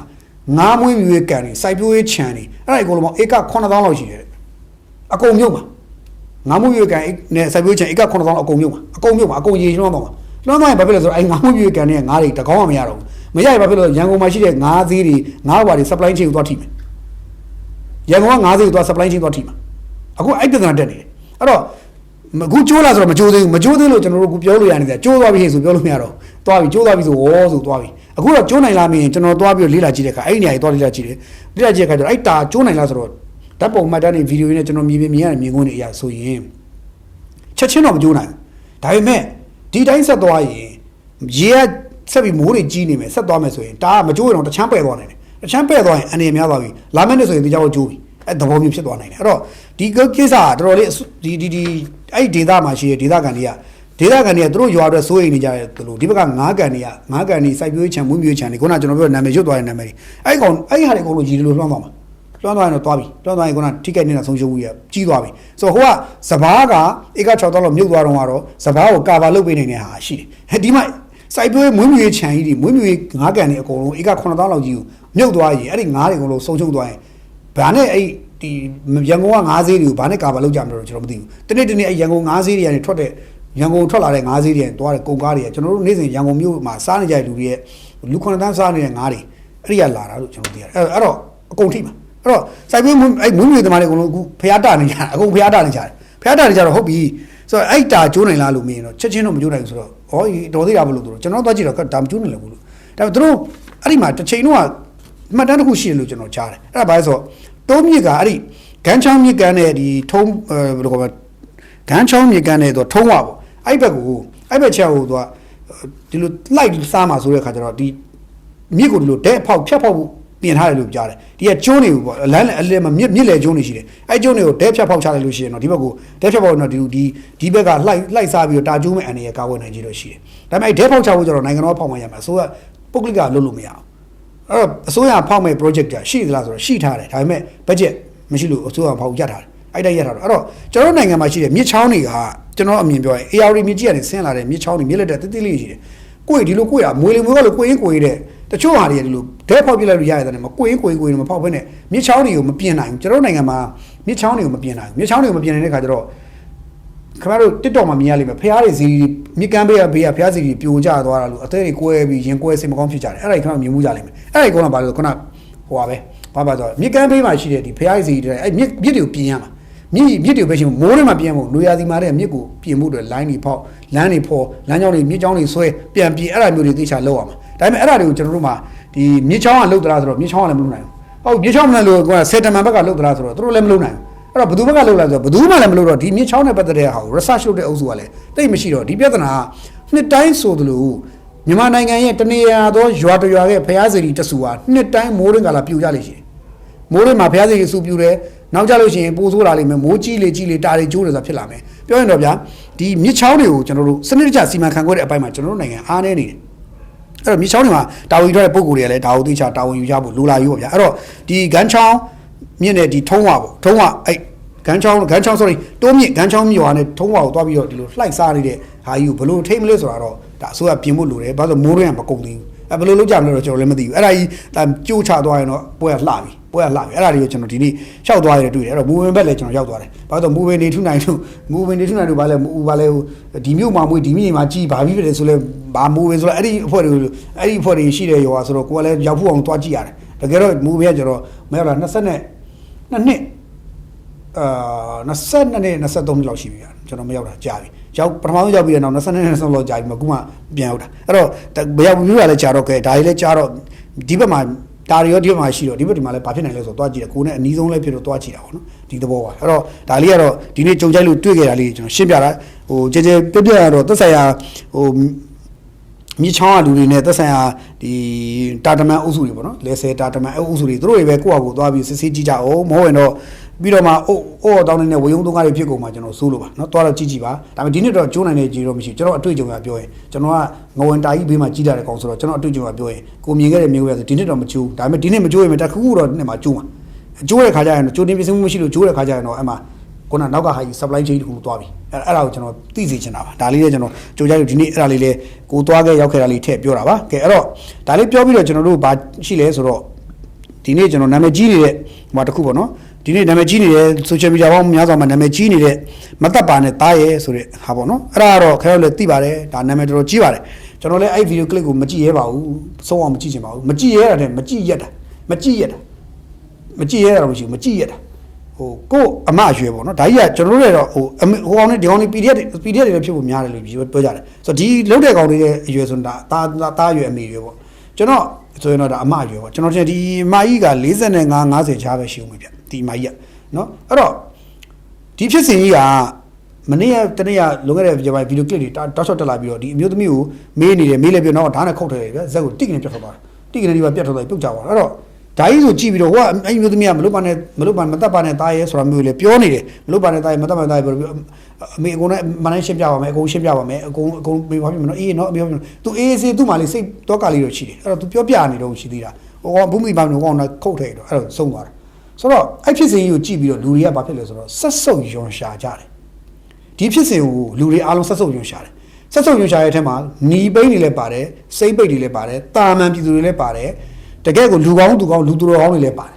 Speaker 1: ငါးမွေးမြွေးကန်နေစိုက်ပျိုးရေးခြံနေအဲ့ဒါအကုန်လုံးဧက9000လောက်ရှိတယ်အကုန်မြုပ်ပါငါးမွေးမြွေးကန်နဲ့စိုက်ပျိုးရေးခြံဧက9000အကုန်မြုပ်ပါအကုန်ရေလွှမ်းသွားမှာလွှမ်းသွားရင်ဘာဖြစ်လဲဆိုတော့အဲ့ငါးမွေးမြွေးကန်နဲ့ငါးတွေတကောင်းမှမရတော့ဘူးမရရင်ဘာဖြစ်လို့ရန်ကုန်မှာရှိတဲ့ငါးသေးတွေငါးဝါတွေ supply chain ကိုသွားထိမယ်ရန်ကုန်ကငါးသေးကိုသွား supply chain သွားထိမှာအခုအဲ့ပြဿနာတက်နေတယ်အဲ့တော့အခုကျိုးလာဆိုတော့မကျိုးသေးလို့ကျွန်တော်တို့အခုပြောလို့ရနေတယ်ကျိုးသွားပြီဆိုပြောလို့မရတော့သွားပြီကျိုးသွားပြီဆိုဝေါ်ဆိုသွားပြီအခုတော့ကျိုးနိုင်လားမင်းကျွန်တော်သွားပြီးလေ့လာကြည့်တဲ့အခါအဲ့ဒီနေရာကြီးသွားလေ့လာကြည့်တဲ့အခါကျတော့အဲ့တာကျိုးနိုင်လားဆိုတော့ဓာတ်ပုံမှတ်တမ်းတွေဗီဒီယိုတွေနဲ့ကျွန်တော်မြင်ရတဲ့မြင်ကွင်းတွေအရာဆိုရင်ချက်ချင်းတော့မကျိုးနိုင်ဘူးဒါပေမဲ့ဒီတိုင်းဆက်သွားရင်ရေကဆက်ပြီးမိုးတွေကြီးနေမယ်ဆက်သွားမယ်ဆိုရင်ဒါကမကျိုးရင်တော့တချမ်းပဲ့သွားနိုင်တယ်တချမ်းပဲ့သွားရင်အနေများသွားပြီလာမယ့်နေ့ဆိုရင်ဒီကြောက်ကျိုးပြီအဲ့သဘောမျိုးဖြစ်သွားနိုင်တယ်အဲ့တော့ဒီကိစ္စကတော်တော်လေးဒီအဲ့ဒေသမှာရှိတဲ့ဒေသခံတွေက ဒေသခံတွေကသူတို့ရွာအတွက်စိုးရိမ်နေကြတယ်သူတို့ဒီဘက်ကငါးကန်တွေစိုက်ပျိုးချံမွေးမြူချံတွေခုနကျွန်တော်ပြောနာမည်ရွတ်သွားတဲ့နာမည်အဲ့ဟာတွေအကုန်လုံးကြီးလို့လွှမ်းသွားမှာလွှမ်းသွားရင်တော့သွားပြီလွှမ်းသွားရင်ခုနထိခိုက်နေတာဆုံးရှုံးမှုကြီးသွားပြီဆိုတော့ဟိုကစဘာကဧက6000လောက်မြုပ်သွားတော့ကတော့စဘာကိုကာဗာလုပ်ပေးနေတဲ့ဟာရှိတယ်ဒီမှာစိုက်ပျိုးမွေးမြူချံကြီးတွေမွေးမြူငါးကန်တွေအကုန်လုံးဧက9000လောက်ကြီးကိုမြုပ်သွားရင်အဲ့ဒီငါးတွေအကုန်လုံးဆုံးရှုံးသွားရင်ဘာနဲ့အဲ့ဒီရန်ကုန်ကငါးဈေးတွေကိုဘာနဲ့ကာဗာလုပ်ကြမလို့ကျွန်တော်မသိဘူးတနေ့အဲ့ရန်ကုန်ငါးဈေးတွေကနေထွက်တဲ့ရန်ကုန်ထွက်လာတဲ့ငါးဈေးတွေတွားတဲ့ကုန်ကားတွေကျွန်တော်တို့နေ့စဉ်ရန်ကုန်မြို့မှာစားနေကြတဲ့လူတွေရဲ့လူ9တန်းစားနေတဲ့ငါးတွေအဲ့ဒီကလာတာလို့ကျွန်တော်သိရတယ်အဲ့တော့အကုန်ထိမှာအဲ့တော့စိုက်ပျိုးအဲ့မွေးမြူသမားတွေအကုန်လုံးအခုဖျားတနေကြတာအကုန်ဖျားတနေကြတယ်ဖျားတနေကြတော့ဟုတ်ပြီဆိုတော့အဲ့တာကျိုးနိုင်လားလို့မင်းတော့ချက်ချင်းတော့မကျိုးနိုင်ဘူးဆိုတော့ဩတော်သေးတာဘလို့တို့ကျွန်တော်သွားကြည့်တော့ဒါမကျိုးနိုင်လည်းဘူးလို့ဒါပေမဲ့တို့အဲ့ဒီမှာတစ်ချိန်တော့မှတ်တမ်းတစ်ခုရှိတယ်လို့ကျွန်တော်ကြားတယ်အဲ့ဒါဘာလဲဆိုတော့တိုးမြစ်ကအဲ့ဒီဂန်းချောင်းမြစ်ကမ်းနဲ့ဒီထုံးဘယ်လိုခေါ်မလဲဂန်းချောင်းမြစ်ကမ်းနဲ့တော့ထုံးဝပေါ့အဲ့ဘက်ချက်ကိုသူကဒီလိုလိုက်စားမှာဆိုတဲ့ခါကျတော့ဒီမြစ်ကိုဒီလိုဒဲဖောက်ဖြတ်ဖောက်ပြင်ထားတယ်လို့ကြားတယ်ဒီကကျိုးနေဘူးပေါ့လမ်းအလဲမှာမြစ်လေကျိုးနေရှိတယ်အဲ့ကျိုးတွေကိုဒဲဖြတ်ဖောက်ချလိုက်လို့ရှိရင်တော့ဒီဘက်ကိုဒဲဖြတ်ဖောက်တော့ဒီဘက်ကလိုက်စားပြီးတော့တာကျိုးမဲ့အနေနဲ့ကာဝယ်နိုင်ကြလို့ရှိတယ်ဒါပေမဲ့ဒဲဖောက်ချဖို့ကျတော့နိုင်ငံတော်ဖောက်မှရမှာအစိုးရပုဂ္ဂလိကလုပ်လို့မရအောင်အဲ့တော့အစိုးရဖောက်မဲ့ project ကရှိသလားဆိုတော့ရှိထားတယ်ဒါပေမဲ့ budget မရှိလို့အစိုးရဖောက်ရထားတယ်အဲ့တိုင်းရထားတော့အဲ့တော့ကျွန်တော်နိုင်ငံမှာရှိတဲ့မြစ်ချောင်းတွေကကျွန်တော်အမြင်ပြောရင် AR မြစ်ကြီးကနေဆင်းလာတဲ့မြစ်ချောင်းတွေမြစ်လက်တဲ့တိတိလေးရှိတယ်ကိုယ်ဒီလိုကိုယ်ကမွေလေမွေကလို့ကိုယ်ရင်ကိုယ်တဲ့တချို့ဟာတွေဒီလိုဒဲဖောက်ပြလိုက်လို့ရရတယ်မကိုယ်ရင်ကိုယ်မဖောက်ဘဲနဲ့မြစ်ချောင်းတွေကိုမပြင်နိုင်ဘူးကျွန်တော်နိုင်ငံမှာမြစ်ချောင်းတွေကိုမပြင်နိုင်ဘူးမြစ်ချောင်းတွေကိုမပြင်နိုင်တဲ့ခါကျတော့ခင်ဗျားတို့ TikTok မှာမြင်ရလိမ့်မယ်ဖျားတွေစီမြစ်ကမ်းဘေးကဖျားစီတွေပြိုကျသွားတာလို့အသေးတွေကွဲပြီးရင်ကွဲစိတ်မကောင်းဖြစ်ကြတယ်အဲ့ဒါကြီးခင်ဗျားမြင်မှုကြလိမ့်မယ်အဲ့ဒါကြီးကတော့ဘာလို့ခုနဟိုပါပဲဘာဆိုမြစ်ကမ်းဘေးမှာရှိတဲ့ဒီဖျားစီတွေအဲ့မြစ်တွေကိုပြင်ရမှာမြစ်တွေပဲရှင်မိုးထဲမှာပြင်ဖို့လူရစီမာတဲ့မြစ်ကိုပြင်ဖို့အတွက် line တွေဖောက်လမ်းတွေဖော်လမ်းကြောင်းတွေမြစ်ကြောင်းတွေဆွဲပြန်ပြင်အဲ့ဒါမျိုးတွေသိချာလောက်အောင်ဒါပေမဲ့အဲ့ဒါတွေကိုကျွန်တော်တို့မှာဒီမြစ်ချောင်းကလုတ်သလားဆိုတော့မြစ်ချောင်းကလည်းမလုတ်နိုင်ဘူးဟုတ်မြစ်ချောင်းမလည်းလို့ကစက်တမန်ဘက်ကလုတ်သလားဆိုတော့သူတို့လည်းမလုတ်နိုင်ဘူးအဲ့တော့ဘယ်သူဘက်ကလုတ်လားဆိုတော့ဘယ်သူမှလည်းမလုတ်တော့ဒီမြစ်ချောင်းနဲ့ပတ်သက်တဲ့ဟာကို research လုပ်တဲ့အုပ်စုကလည်းတိတ်မရှိတော့ဒီပြဿနာနှစ်တိုင်းဆိုသလိုမြန်မာနိုင်ငံရဲ့တနေရာသောရွာတရွာရဲ့ဖျားစီတဆူဟာနှစ်တိုင်းမိုးရင်းကလာပြိုကြလိမ့်ရှိတယ်မိုးရင်းမှာဖျားစီအဆူပြိုတယ်နောက်ကြလို့ရှိရင်ပိုးဆိုးလာလိမ့်မယ်မိုးကြီးလေတာတွေကျိုးတယ်ဆိုတာဖြစ်လာမယ်ပြောရင်တော့ဗျာဒီမြစ်ချောင်းတွေကိုကျွန်တော်တို့စနစ်တကျစီမံခန့်ခွဲတဲ့အပိုင်းမှာကျွန်တော်တို့နိုင်ငံအားနည်းနေတယ်အဲ့တော့မြစ်ချောင်းတွေမှာတာဝန်ယူထားတဲ့ပုံကိုယ်တွေကလည်းဒါကိုသိချာတာဝန်ယူကြဖို့လိုလာယူပါဗျာအဲ့တော့ဒီဂန်းချောင်းမြင့်နဲ့ဒီထုံးဝပေါ့ထုံးဝအဲ့ဂန်းချောင်း sorry တိုးမြင့်ဂန်းချောင်းမြို့ဟာနဲ့ထုံးဝကိုတွားပြီးတော့ဒီလိုလှိုက်စားနေတဲ့ဟာကြီးကိုဘလို့ထိမ့်မလို့ဆိုတာတော့ဒါအစိုးရပြင်ဖို့လိုတယ်ဘာလို့မိုးရင်းမကုန်သေးဘူးအဲ့ဘလို့လုပ်ကြမလဲတော့ကျွန်တော်လည်းမသိဘူးအဲ့ဒါကြီးကြိုးချသွားရင်တော့ပွဲကလှပြီအဲ့ဒါတွေကိုကျွန်တော်ဒီနေ့လျှောက်သွားရတယ်တွေ့တယ်အဲ့တော့မူဝင်ဘက်လည်းကျွန်တော်ရောက်သွားတယ်ဘာလို့မူဝင်နေထုနိုင်လို့ဘာလဲဒီမြို့မှာမွေးဒီမြို့မှာကြီးဘာပြီးဖြစ်တယ်ဆိုလဲဘာမူဝင်ဆိုတော့အဲ့ဒီအဖွဲ့တွေရှိတဲ့ရောဆိုတော့ကိုကလည်းရောက်ဖို့အောင်တွားကြည့်ရတယ်တကယ်တော့မူဝင်ကကျွန်တော်မရောက်လာ22နှစ်22နှစ်23လောက်ရှိပြီကျွန်တော်မရောက်တာကြာပြီရောက်ပထမဆုံးရောက်ပြီးတဲ့နောက်22နှစ်23လောက်ကြာပြီအခုမှပြန်ရောက်တာအဲ့တော့ဘယ်ရောက်ပြီးရလဲကြာတော့ကဲဒါကြီးလည်းကြာတော့ဒီဘက်မှာဒါရီရောဒီဘက်မှာရှိတော့ဒီဘက်ဒီမှာလည်းဘာဖြစ်နိုင်လဲဆိုတော့တွားကြည့်တယ်ကိုယ်နဲ့အနီးဆုံးလည်းဖြစ်တော့တွားကြည့်တာပေါ့နော်ဒီသဘောပါအဲ့တော့ဒါလေးကတော့ဒီနေ့ကြုံကြိုက်လို့တွေ့ခဲ့တာလေးကျွန်တော်ရှင်းပြတာဟိုကြဲပြရတော့သက်ဆိုင်ရာဟိုမြေချောင်းကလူတွေနဲ့သက်ဆိုင်ရာဒီတာတမန်အုပ်စုတွေပေါ့နော်လဲဆယ်တာတမန်အုပ်စုတွေသူတို့တွေပဲကိုယ့်အကူသွားပြီးစစ်ဆေးကြည့်ကြအောင်မဟုတ်ရင်တော့ပြီးတော့မှအိုးတောင်းနေတဲ့ဝေယုံသုံးကားတွေဖြစ်ကုန်မှာကျွန်တော်စိုးလို့ပါเนาะတွားတော့ကြည့်ပါဒါပေမဲ့ဒီနေ့တော့ကျိုးနိုင်တဲ့ကြီးတော့မရှိကျွန်တော်အတွေ့အကြုံကပြောရင်ကျွန်တော်ကငဝင်တာကြီးဘေးမှာကြီးလာတဲ့ကောင်ဆိုတော့ကျွန်တော်အတွေ့အကြုံကပြောရင်ကိုမြင်ခဲ့တဲ့မျိုးပဲဆိုဒီနေ့တော့မကျိုးဒါပေမဲ့ဒီနေ့မကျိုးရင်တခုခုတော့နေ့မှာကျိုးမှာကျိုးတဲ့ခါကျရင်ကျိုးတင်ပြစမှုမရှိလို့ကျိုးတဲ့ခါကျရင်တော့အဲ့မှာခုနနောက်ကဟာကြီး supply chain တခုတွားပြီအဲ့ဒါကိုကျွန်တော်သိစေချင်တာပါဒါလေးလည်းကျွန်တော်ကြိုးကြလို့ဒီနေ့အဲ့ဒါလေးလည်းကိုတွားခဲ့ရောက်ခဲ့တာလေးထည့်ပြောတာပါကဲအဲ့တော့ဒါလေးပြောပြီးတော့ကျွန်တော်တို့ဘာရှိလဲဆိုတော့ဒီနေ့ကျွန်တော်နာမည်ကြီးနေတဲ့ဟိုတခုပေါ့နော်ဒီနေ့နာမည်ကြီးနေတဲ့ social media ပေါင်းများစွာမှာနာမည်ကြီးနေတဲ့မသက်ပါနဲ့တားရဲဆိုတဲ့ဟာပေါ့နော်အဲ့ဒါကတော့ခင်ဗျားတို့လည်းသိပါတယ်ဒါနာမည်တော်တော်ကြီးပါတယ်ကျွန်တော်လည်းအဲ့ video clip ကိုမကြည့်ရဲပါဘူးဆုံးအောင်မကြည့်ချင်ပါဘူးမကြည့်ရဲတာနဲ့မကြည့်ရက်တာတော့မရှိဘူးမကြည့်ရက်တာဟိုကိုအမအရွယ်ပေါ့နော်ဒါကြီးကကျွန်တော်တို့လည်းတော့ဟိုကောင်နဲ့ဒီကောင်နဲ့ PDF တွေလည်းဖြစ်ဖို့များတယ်လို့ပြောကြတယ်ဆိုတော့ဒီလုံးတဲ့ကောင်တွေရဲ့အရွယ်ဆိုတာတားရွယ်အမေရွယ်ပေါ့ကျွန်တော်ဆိုရင်တော့ဒါအမအရွယ်ပေါ့ကျွန်တော်တင်ဒီအမကြီးက45 50ချားပဲရှိဦးမယ်ဗျဒီအမကြီးကနော်အဲ့တော့ဒီဖြစ်စဉ်ကြီးကမနေ့ကတနေ့ကလွန်ခဲ့တဲ့ဗီဒီယိုကလစ်တွေတောက်ချောက်တက်လာပြီးတော့ဒီအမျိုးသမီးကိုမေးနေတယ်မေးလဲပြီးတော့ဓာတ်နဲ့ခုတ်ထည့်တယ်ဗျဇက်ကိုတိကနေပြတ်ထွက်သွားတယ်တိကနေဒီမှာပြတ်ထွက်သွားပြီးပြုတ်ကြသွားအဲ့တော့ ဒါကြီးဆိုကြည့်ပြီးတော့ဟိုအဲ့မျိုးသမီးကမလုပ်ပါနဲ့မတတ်ပါနဲ့တားရဲဆိုတာမျိုးလေပြောနေတယ်မလုပ်ပါနဲ့တားရဲမတတ်ပါနဲ့တားရဲပြောပြီးအမေအကုန်နဲ့မနိုင်ရှင်းပြပါမယ်အကုန်ရှင်းပြပါမယ်အကုန်ပေးပါပြီမနော်အေးနော်အမေပြောသူအေးစေးသူ့မှာလေစိတ်တော့ကလေးတော့ရှိတယ်အဲ့တော့ तू ပြောပြနေတော့ရှိသေးတာဟိုကဘူးမိပါမျိုးကောင်တော့ခုတ်ထဲတော့အဲ့တော့ဆုံးသွားတယ်ဆိုတော့အဲ့ဖြစ်စဉ်ကြီးကိုကြည့်ပြီးတော့လူတွေကဘာဖြစ်လဲဆိုတော့ဆက်စုပ်ယွန်ရှာကြတယ်ဒီဖြစ်စဉ်ကိုလူတွေအားလုံးဆက်စုပ်ယွန်ရှာတယ်ဆက်စုပ်ယွန်ရှာရဲ့အထက်မှာနီးပိန်းတွေလည်းပါတယ်စိမ့်ပိတ်တွေလည်းပါတယ်တာမန်ပြည်သူတွေလည်းပါတယ်တကယ်ကိုလူကောင်းသူကောင်းလူသူတော်ကောင်းတွေလည်းပါတယ်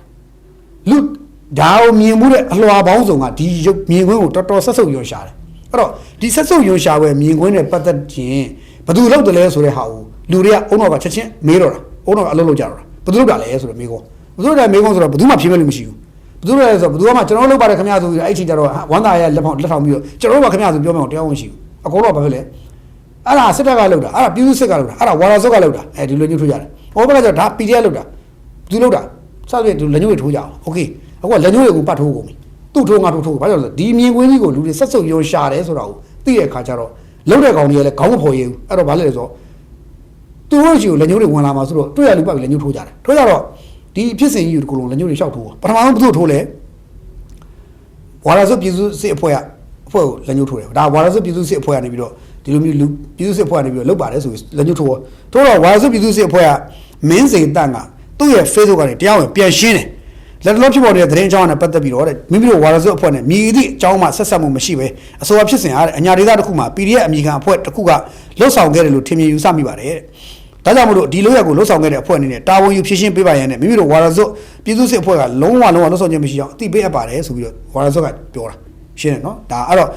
Speaker 1: လူဒါကိုမြင်မှုတဲ့အလွှာပေါင်းစုံကဒီမြင်ကွင်းကိုတော်တော်ဆက်စုပ်ယွန်ရှာတယ်အဲ့တော့ဒီဆက်စုပ်ယွန်ရှာဝဲမြင်ကွင်းနဲ့ပတ်သက်ခြင်းဘယ်သူလုပ်တယ်လဲဆိုတဲ့ဟာကိုလူတွေကအုံတော့ကချက်ချင်းမေးတော့တာအုံတော့ကအလုပ်လုပ်ကြတော့တာဘယ်သူလုပ်တာလဲဆိုတော့မေးကောဘယ်သူလုပ်တယ်မေးကောဆိုတော့ဘယ်သူမှဖြေမဲ့လို့မရှိဘူးဘယ်သူလုပ်လဲဆိုတော့ဘယ်သူမှကျွန်တော်လုပ်ပါတယ်ခင်ဗျာဆိုပြီးအဲ့ချိန်ကျတော့ဝမ်းသာရဲ့လက်ထောင်ပြီးတော့ကျွန်တော်တို့ကခင်ဗျာဆိုပြောမယ်တရားဝင်ရှိဘူးအကုန်တော့ဘာဖြစ်လဲအဲ့ဒါစစ်တပ်ကလုပ်တာအဲ့ဒါပြည်သူစစ်ကလုပ်တာအဲ့ဒါဝါရစုကလုပ်တာအဲ့ဒီလိုညှို့ထိုးကြတယ်ဟောဘက်ကကျတော့ဒါ PDF လုပ်တာသူလုပ်တာစသဖြင့်သူလက်ညှိုးတွေထိုးကြအောင်โอเคအခုကလက်ညှိုးတွေကိုပတ်ထိုးကုန်ပြီသူ့ထိုးငါထိုးဘာလို့လဲဆိုတော့ဒီမြင်ကွင်းကြီးကိုလူတွေဆက်စုပ်ယွန်ရှာတယ်ဆိုတာကိုသိတဲ့အခါကျတော့လုံးတဲ့ကောင်တွေကလည်းခေါင်းမဖော်ရဘူးအဲ့တော့ဘာလဲလဲဆိုတော့သူတို့ကြီးကိုလက်ညှိုးတွေဝင်လာမှာဆိုတော့တွေ့ရလူပတ်ပြီးလက်ညှိုးထိုးကြတယ်ထိုးကြတော့ဒီဖြစ်စဉ်ကြီးကိုလက်ညှိုးတွေလျှောက်ထိုးပထမဆုံးဘယ်သူထိုးလဲဝါရစုပြည်သူစစ်အဖွဲ့ကိုလက်ညှိုးထိုးတယ်ဒါဝါရစုပြည်သူစစ်အဖွဲ့ကနေပြီးတော့ဒီလိုမျိုးလူပြည်သူစစ်အဖွဲ့ကနေပြီးတော့လုပ်ပါတယ်ဆိုပြီးလက်ညှိုးထိုးတော့ဝါရစုပြည်သူစစ်အဖွဲ့ကမင်းစိန်တန့်ကသူ့ရဲ့ Facebook ကနေတရားဝင်ပြန်ရှင်းတယ်လက်တော်ဖြစ်ပေါ်နေတဲ့သတင်းအကြောင်းနဲ့ပတ်သက်ပြီးတော့မိမိတို့ဝါရစုအဖွဲ့နဲ့မြည်သည့်အကြောင်းမှဆက်ဆက်မှုမရှိပဲအဆိုအဖြစ်စဉ်အားတဲ့အညာဒေသတစ်ခုမှာ PDF အမည်ခံအဖွဲ့တစ်ခုကလှုပ်ဆောင်ခဲ့တယ်လို့ထင်မြင်ယူဆမိပါတယ်တဲ့ဒါကြောင့်မို့လို့ဒီလိုရက်ကိုလှုပ်ဆောင်ခဲ့တဲ့အဖွဲ့အနေနဲ့တာဝန်ယူဖြည့်ရှင်းပေးပါရန်နဲ့မိမိတို့ဝါရစုပြည်သူ့စစ်အဖွဲ့ကလုံးဝလှုပ်ဆောင်ခြင်းမရှိအောင်အသိပေးအပ်ပါတယ်ဆိုပြီးတော့ဝါရစုကပြောတာရှင်းတယ်နော်ဒါအဲ့တော့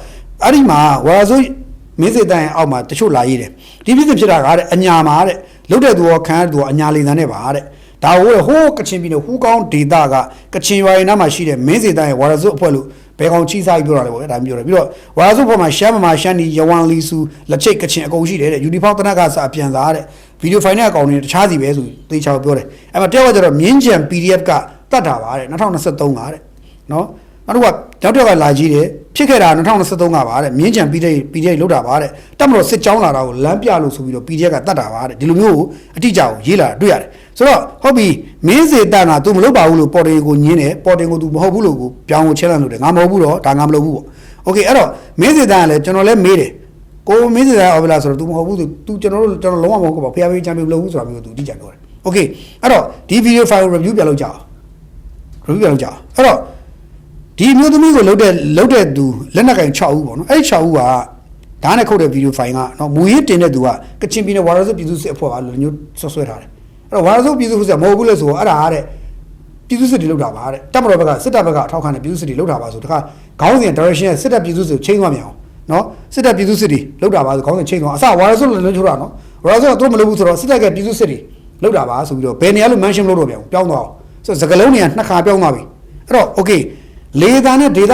Speaker 1: အဲ့ဒီမှာဝါရစုမင်းစိတ်တန်ရဲ့အောက်မှာတချို့လာရေးတယ်ဒီဖြစ်စဉ်ဖြစ်တာကတဲ့အညာမှာတဲ့လုတ်တဲ့သူရောခံရတဲ့သူရောအညာလေးတန်းနဲ့ပါတဲ့ဒါဟိုကချင်ပြည်နယ်ဟူးကောင်းဒေသကကချင်ရွာရင်နားမှာရှိတဲ့မင်းစိတ်တန်ရဲ့ဝါရစုအဖွဲ့လို့ဘယ်ကောင်ချိစားပြီးပြောတာလဲပေါ့ဒါမျိုးပြောတယ်ပြီးတော့ဝါရစုအဖွဲ့မှာရှမ်းမရှမ်းနီယဝန်လီစုလက်ချိတ်ကချင်အကုန်ရှိတယ်တဲ့ယူနီဖောင်းတနက်ကစအပြန်စားတဲ့ဗီဒီယိုဖိုင်နဲ့အကောင်တွေတခြားစီပဲဆိုသေချာပြောတယ်အဲ့မှာတယောက်ကကျတော့မြင်းကြံ PDF ကတတ်တာပါတဲ့2023ကတဲ့နော်နောက်တစ်ခါလာကြည့်တယ်ဖြစ်ခဲ့တာ2023ကပါတဲ့မြင်းကြံ PDF လောက်တာပါတဲ့တက်မလို့စစ်ကြောင်းလာတာကိုလမ်းပြလို့ဆိုပြီးတော့ PDF ကတတ်တာပါတဲ့ဒီလိုမျိုးအတိအကျကိုရေးလာတွေ့ရတယ်ဆိုတော့ဟုတ်ပြီမင်းစေတန်က तू မလုပ်ပါဘူးလို့ပေါ်တင်ကိုညင်းတယ်ပေါ်တင်ကို तू မဟုတ်ဘူးလို့ကိုပြောင်းကိုချဲလန့်လို့တယ်ငါမဟုတ်ဘူးတော့ဒါငါမလုပ်ဘူးပေါ့โอเคအဲ့တော့မင်းစေတန်ကလည်းကျွန်တော်လည်းမေးတယ်ကိုမင်းစေတန်အော်ဘလာဆိုတော့ तू မဟုတ်ဘူး तू ကျွန်တော်လုံးဝမဟုတ်ဘူးပေါ့ဖျားပေးချမ်းပေးမလုပ်ဘူးဆိုတာမျိုး तू အတိအကျပြောတယ်โอเคအဲ့တော့ဒီဗီဒီယိုဖိုင်ကို review ပြလုပ်ကြအောင်အဲ့တော့ဒီမျိုးသမီးကိုလုတ်တဲ့သူလက်နက်ကင်6ဦးပေါ့နော်အဲ့ဒီ6ဦးကဓာတ်နဲ့ခုတ်တဲ့ဗီဒီယိုဖိုင်ကနော်မူရေးတင်တဲ့သူကကချင်ပြည်နယ်ဝါရစုပြည်သူစစ်အဖွဲ့ကလူမျိုးဆွဲထားတယ်အဲ့တော့ဝါရစုပြည်သူစစ်မဟုတ်ဘူးလေဆိုတော့အဲ့ဒါတဲ့ပြည်သူစစ်တွေလုတ်တာပါတဲ့တပ်မတော်ဘက်ကစစ်တပ်ဘက်ကထောက်ခံတဲ့ပြည်သူစစ်တွေလုတ်တာပါဆိုတခါခေါင်းစဉ် direction စစ်တပ်ပြည်သူစစ်ကိုချိန်သွားမြင်အောင်နော်စစ်တပ်ပြည်သူစစ်တွေလုတ်တာပါဆိုခေါင်းစဉ်ချိန်သွားအစဝါရစုလည်းလုတ်တာနော်ဝါရစုကသူမလုတ်ဘူးဆိုတော့စစ်တပ်ကပြည်သူစစ်တွေလုတ်တာပါဆိုပြီးတော့ဘယ်နေရာလို့ mention လုပ်တော့ပြောင်းသွားအောင်ဆိုစကလုံးတွေကနှစ်ခါပြောင်းသွားပြီအဲ့တော့ okayလေသာနဲ့ဒေသ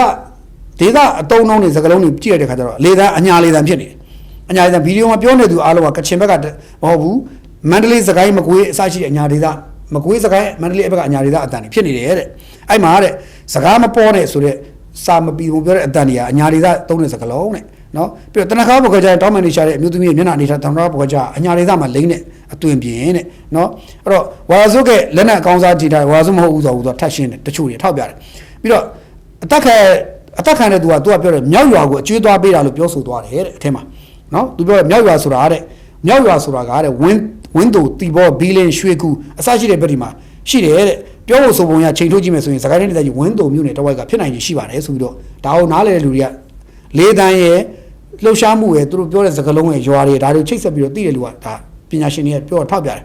Speaker 1: အတုံးနှုံးတွေစကလုံးတွေကြည့်ရတဲ့ခါကျတော့လေသာအညာလေသာဖြစ်နေတယ်အညာလေသာဗီဒီယိုမှာပြောနေသူအားလုံးကကချင်ဘက်ကမဟုတ်ဘူးမန္တလေးစကိုင်းမကွေးအစရှိတဲ့အညာဒေသမကွေးစကိုင်းမန္တလေးဘက်ကအညာဒေသအတန်တွေဖြစ်နေတယ်တဲ့အဲ့မှာတဲ့စကားမပေါ်နဲ့ဆိုတဲ့စာမပီဘုံပြောတဲ့အတန်တွေကအညာဒေသသုံးတဲ့စကလုံးတဲ့နော်ပြီးတော့တနခါဘကကြတောင်းမှန်နေရှာတဲ့အမျိုးသမီးရဲ့မျက်နှာအနေထားတနခါဘကကြအညာဒေသမှာလိမ့်တဲ့အသွင်ပြင်းတဲ့နော်အဲ့တော့ဝါစုကလက်နဲ့အကောင်းစားကြည့်တာဝါစုမဟုတ်ဘူးဆိုတော့ထပ်ရှင်းတယ်တချို့တွေထောက်ပြတယ်ပြီးတော့အသက်ခံတဲ့သူကပြောတယ်မြောက်ရွာကိုအကျွေးသွားပေးတာလို့ပြောဆိုသွားတယ်တဲ့အထက်မှာနော်သူပြောတယ်မြောက်ရွာဆိုတာတဲ့မြောက်ရွာဆိုတာကတဲ့ဝင်းတူတီဘောဘီလင်ရွှေကူအစရှိတဲ့ဘက်ဒီမှာရှိတယ်တဲ့ပြောဖို့ဆိုပုံရချိန်ထုတ်ကြည့်မယ်ဆိုရင်စကိုင်းတိုင်းဒေသကြီးဝင်းတူမြို့နယ်တဝိုက်ကဖြစ်နိုင်ကြီးရှိပါတယ်ဆိုပြီးတော့ဒါအောင်နားလေတဲ့လူတွေကလေးတန်းရဲ့လှုပ်ရှားမှုရဲ့သူတို့ပြောတဲ့စကားလုံးရဲ့ရွာတွေဒါတွေချိတ်ဆက်ပြီးတော့သိတဲ့လူကဒါပညာရှင်တွေကပြောထောက်ပြတယ်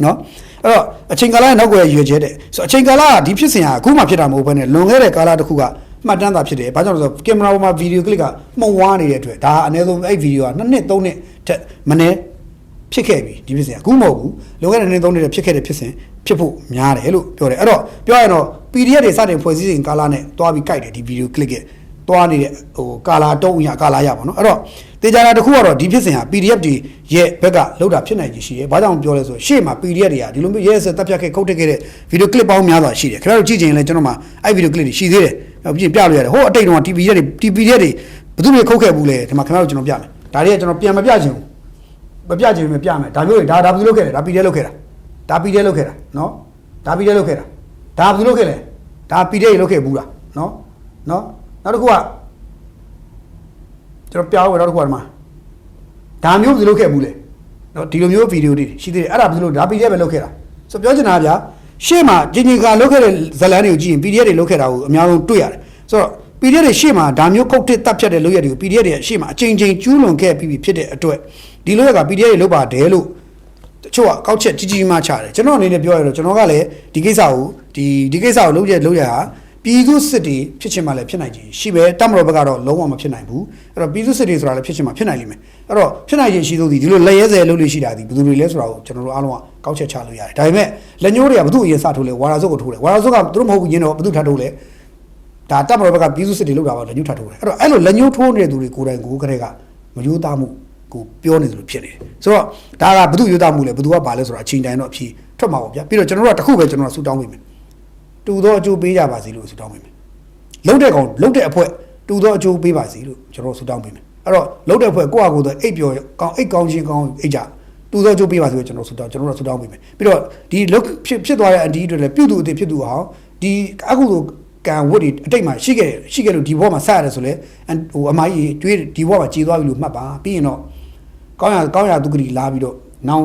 Speaker 1: နော်အဲ့တော့အချိန်ကာလရဲ့နောက်ွယ်ရွေချက်တဲ့ဆိုအချိန်ကာလကဒီဖြစ်စဉ်ကအခုမှဖြစ်တာမဟုတ်ဘဲနဲ့လွန်ခဲ့တဲ့ကာလတစ်ခုကမှတ်တမ်းသာဖြစ်တယ်ဘာကြောင့်လဲဆိုတော့ကင်မရာပေါ်မှာဗီဒီယိုကလစ်ကမှုံဝါးနေတဲ့အတွက်ဒါအနည်းဆုံးအဲ့ဗီဒီယိုက2နှစ်3နှစ်ထက်မနည်းဖြစ်ခဲ့ပြီဒီဖြစ်စဉ်ကအခုမဟုတ်ဘူးလွန်ခဲ့တဲ့2နှစ်3နှစ်ဖြစ်ခဲ့တဲ့ဖြစ်စဉ်ဖြစ်ဖို့များတယ်လို့ပြောတယ်အဲ့တော့ပြောရရင်တော့ PDF တွေစတင်ဖွဲ့စည်းစဉ်ကာလနဲ့တွားပြီးကြိုက်တယ်ဒီဗီဒီယိုကလစ်ကတွားနေတဲ့ကာလာတုံးရကာလာရပါတော့အဲ့တော့တေချာတာတစ်ခုကတော့ဒီဖြစ်စဉ်ဟာ PDF တွေရဲ့ဘက်ကလောက်တာဖြစ်နိုင်ကြီးရှိတယ်ဘာကြောင့်ပြောလဲဆိုရှေ့မှာ PDF တွေကဒီလိုမျိုးရဲစက်တပ်ဖြတ်ခဲ့ခုတ်တက်ခဲ့တဲ့ဗီဒီယိုကလစ်ပေါင်းများစွာရှိတယ်ခင်ဗျားတို့ကြည့်ကြရင်လည်းကျွန်တော်မှအဲ့ဗီဒီယိုကလစ်တွေရှိသေးတယ်ပြင်ပြလို့ရတယ်ဟိုအတိတ်တုန်းက TV တွေဘယ်သူတွေခုတ်ခဲ့ဘူးလဲဒီမှာခင်ဗျားတို့ကျွန်တော်ပြမယ်ဒါတွေကကျွန်တော်ပြန်မပြချင်ဘူးမပြချင်ဘူးပြမယ်ဒါမျိုးတွေဒါဘယ်သူလုပ်ခဲ့လဲဒါ PDF လုပ်ခဲ့တာဒါ PDF လုပ်ခဲ့တာနော် ဒါပြည်တဲ့လုပ်ခဲ့တာဒါဘယ်လိုလုပ်ခဲ့လဲဒါပြည်တဲ့လုပ်ခဲ့ဘူးလားနော်နောက်တစ်ခုကကျွန်တော်ပြောင်းရတော့တစ်ခုကဒီမှာဒါမျိုးဘယ်လိုလုပ်ခဲ့ဘူးလဲနော်ဒီလိုမျိုးဗီဒီယိုတွေရှိသေးတယ်အဲ့ဒါဘယ်လိုဒါပြည်တဲ့ပဲလုပ်ခဲ့တာဆိုပြောချင်တာဗျာရှေ့မှာဂျင်ဂျင်ကလုပ်ခဲ့တဲ့ဇလန်တွေကိုကြည့်ရင် PDF တွေလုပ်ခဲ့တာကိုအများဆုံးတွေ့ရတယ်ဆိုတော့ PDF တွေရှေ့မှာဒါမျိုးကုတ်တစ်တက်ဖြတ်တဲ့လုပ်ရတွေကို PDF တွေရှေ့မှာအချိန်ချင်းကျူးလွန်ခဲ့ပြီးဖြစ်တဲ့အတွက်ဒီလုပ်ရက PDF တွေလုပ်ပါတယ်လို့တချို့ကကောက်ချက်ကြီးကြီးမှချတယ်ကျွန်တော်အနေနဲ့ပြောရတော့ကျွန်တော်ကလည်းဒီကိစ္စကိုဒီကိစ္စကိုလုပ်ရဟာပြည်သူစစ်တွေဖြစ်ချင်မှလည်းဖြစ်နိုင်ခြင်းရှိပဲတမတော်ဘက်ကတော့လုံးဝမဖြစ်နိုင်ဘူးအဲ့တော့ပြည်သူစစ်တွေဆိုတာလည်းဖြစ်ချင်မှဖြစ်နိုင်လိမ့်မယ်အဲ့တော့ဖြစ်နိုင်ခြင်းရှိသောဒီလိုလက်ရဲစဲလုပ်လို့ရှိတာဒီဘယ်သူတွေလဲဆိုတာကိုကျွန်တော်တို့အားလုံးကကောက်ချက်ချလို့ရတယ်ဒါပေမဲ့လက်ညှိုးတွေကဘသူအရင်စထိုးလဲဝါရာစုပ်ကိုထိုးတယ်ဝါရာစုပ်ကသူတို့မဟုတ်ဘူးညင်းတော့ဘသူထထိုးလဲဒါတမတော်ဘက်ကပြည်သူစစ်တွေလုပ်တာပါလက်ညှိုးထထိုးတယ်အဲ့တော့အဲ့လိုလက်ညှိုးထိုးနေတဲ့သူတွေကိုယ်တိုင်ကိုယ်ကလေးကမယိုးသားမှုကိုပြောနေသလိုဖြစ်နေတယ်ဆိုတော့ဒါကဘသူယိုးသားမှုလဲဘသူကပါလဲဆိုတာအချိန်တိုင်းတော့အဖြေထွက်မှာပေါ့ဗျာပြီးတော့ကျွန်တော်တို့ကတခုပဲကျွန်တော်ဆူတောင်းပေးမယ်တူတော့အကျိုးပေးကြပါစေလို့ဆူတောင်းပေးမယ်လုံးတဲ့ကောင်လုံးတဲ့အဖွဲတူတော့အကျိုးပေးပါစေလို့ကျွန်တော်ဆူတောင်းပေးမယ်အဲ့တော့လုံးတဲ့ဖွဲကိုယ့်အကူတော့အိပ်ပျော်ကောင်းအိပ်ကောင်းချင်းကောင်းအိပ်ကြတူတော့အကျိုးပေးပါစေလို့ကျွန်တော်ဆူတောင်းပေးမယ်ပြီးတော့ဒီလုတ်ဖြစ်သွားတဲ့အန်တီတွေလည်းပြုတ်သူအစ်ဖြစ်သူအောင်ဒီအကူတော့ကံဝတ်တွေအတိတ်မှာရှိခဲ့လို့ဒီဘောမှာဆက်ရတယ်ဆိုလဲဟိုအမကြီးကျွေးဒီဘောမှာကြေသွားပြီလို့မှတ်ပါပြီးရင်တော့ကောင်းရသူကလေးလာပြီးတော့နောင်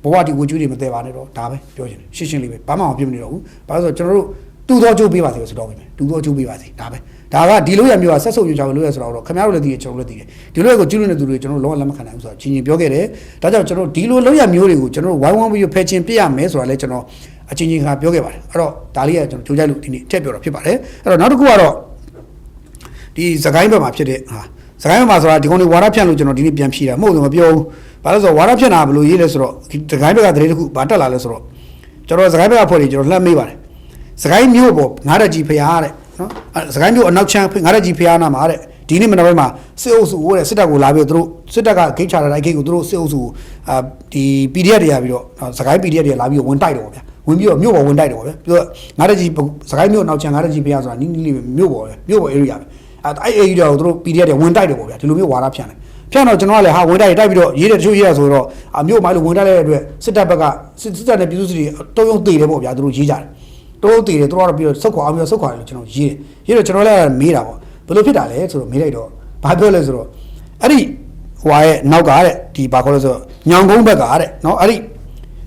Speaker 1: ဘဝဒီဝကျွေးတွေမတည်ပါနဲ့တော့ဒါပဲပြောချင်တယ်ရှင်းလေးပဲဘာမှမပြစ်မနေတော့ဘူးဘာလို့ဆိုကျွန်တော်တို့တူတော့ကျိုးပေးပါစေဆိုတော့ပြင်မယ်တူတော့ကျိုးပေးပါစေဒါပဲဒါကဒီလိုရမျိုးကဆက်ဆုပ်ရကြလို့ရဆိုတော့ခင်ဗျားတို့လည်းသိတယ်ကျွန်တော်လည်းသိတယ်ဒီလိုကိုကျူးလွန်တဲ့သူတွေကျွန်တော်လုံးဝလက်မခံနိုင်ဘူးဆိုတော့ချင်းပြောခဲ့တယ်ဒါကြောင့်ကျွန်တော်ဒီလိုလုံးရမျိုးတွေကိုကျွန်တော်ဝိုင်းဝန်းပြီးဖယ်ချင်းပြရမယ်ဆိုတာလည်းကျွန်တော်အချင်းချင်းကပြောခဲ့ပါတယ်အဲ့တော့ဒါလေးကကျွန်တော်ကြိုးကြိုက်လို့ဒီနေ့ထည့်ပြောတာဖြစ်ပါတယ်အဲ့တော့နောက်တစ်ခုကတော့ဒီစကိုင်းဘက်မှာဖြစ်တဲ့စကိုင်းဘက်မှာဆိုတာဒီကောင်တွေဝါရဖြန့်လို့ကျွန်တော်ဒီနေ့ပြန်ဖြေတာမဟုတ်ဘူးမပြောဘူးဘာလို့ဆိုတော့ဝါရဖြန့်တာဘယ်လိုရေးလဲဆိုတော့စကိုင်းဘက်ကတရေတစ်ခုဘာတက်လာလဲဆိုတော့ကျွန်တော်စကိုင်းဘက်ကဖွဲ့တွေကျွန်တော်လှမ်းမေးပါတယ်စကိုင်းမျိုးပေါ်ငါးရကြီးဖျားတဲ့နော်စကိုင်းမျိုးအနောက်ချမ်းငါးရကြီးဖျားနာမှာတဲ့ဒီနေ့မနေ့မှာစစ်အုပ်စုဟိုတဲ့စစ်တပ်ကိုလာပြီးတော့သူတို့စစ်တပ်ကဂိတ်ချတာတိုင်းဂိတ်ကိုသူတို့စစ်အုပ်စုဒီ PDF တွေရပြီးတော့စကိုင်း PDF တွေလာပြီးတော့ဝင်တိုက်တယ်ပေါ့ဗျာဝင်ပြီးတော့မြို့ပေါ်ဝင်တိုက်တယ်ပေါ့ဗျာပြီးတော့ငါးရကြီးစကိုင်းမျိုးနောက်ချမ်းငါးရကြီးဖျားဆိုတာနီးလေးမြို့ပေါ် area ပဲအဲ့ area ကိုသူတို့ PDF တွေဝင်တိုက်တယ်ပေါ့ဗျာဒီလိုမျိုးဝါဒဖြန့်တယ်ဖြန့်တော့ကျွန်တော်ကလည်းဟာဝင်တိုက်ပြီးတော့ရေးတယ်တချို့ရေးရဆိုတော့မြို့မိုင်းလို့ဝင်တိုက်တဲ့အတွက်စစ်တပ်ဘက်ကစစ်တပ်နဲ့ပြည်သူစစ်တွေတုံးရုံသေးတယ်ပေါ့ဗျာသူတို့ရေးကြတယ်တုံးရုံသေးတယ်သူတို့ကတော့ပြီးတော့ဆုတ်ခွာအောင်ပြီးတော့ဆုတ်ခွာတယ်လို့ကျွန်တော်ရေးတော့ကျွန်တော်လည်းမေးတာပေါ့ဘယ်လိုဖြစ်တာလဲဆိုတော့မေးလိုက်တော့ဘာပြောလဲဆိုတော့အဲ့ဒီဟွာရဲ့နောက်ကတဲ့ဒီဘာခေါ်လဲဆိုတော့ညောင်ကုန်းဘက်ကတဲ့နော်အဲ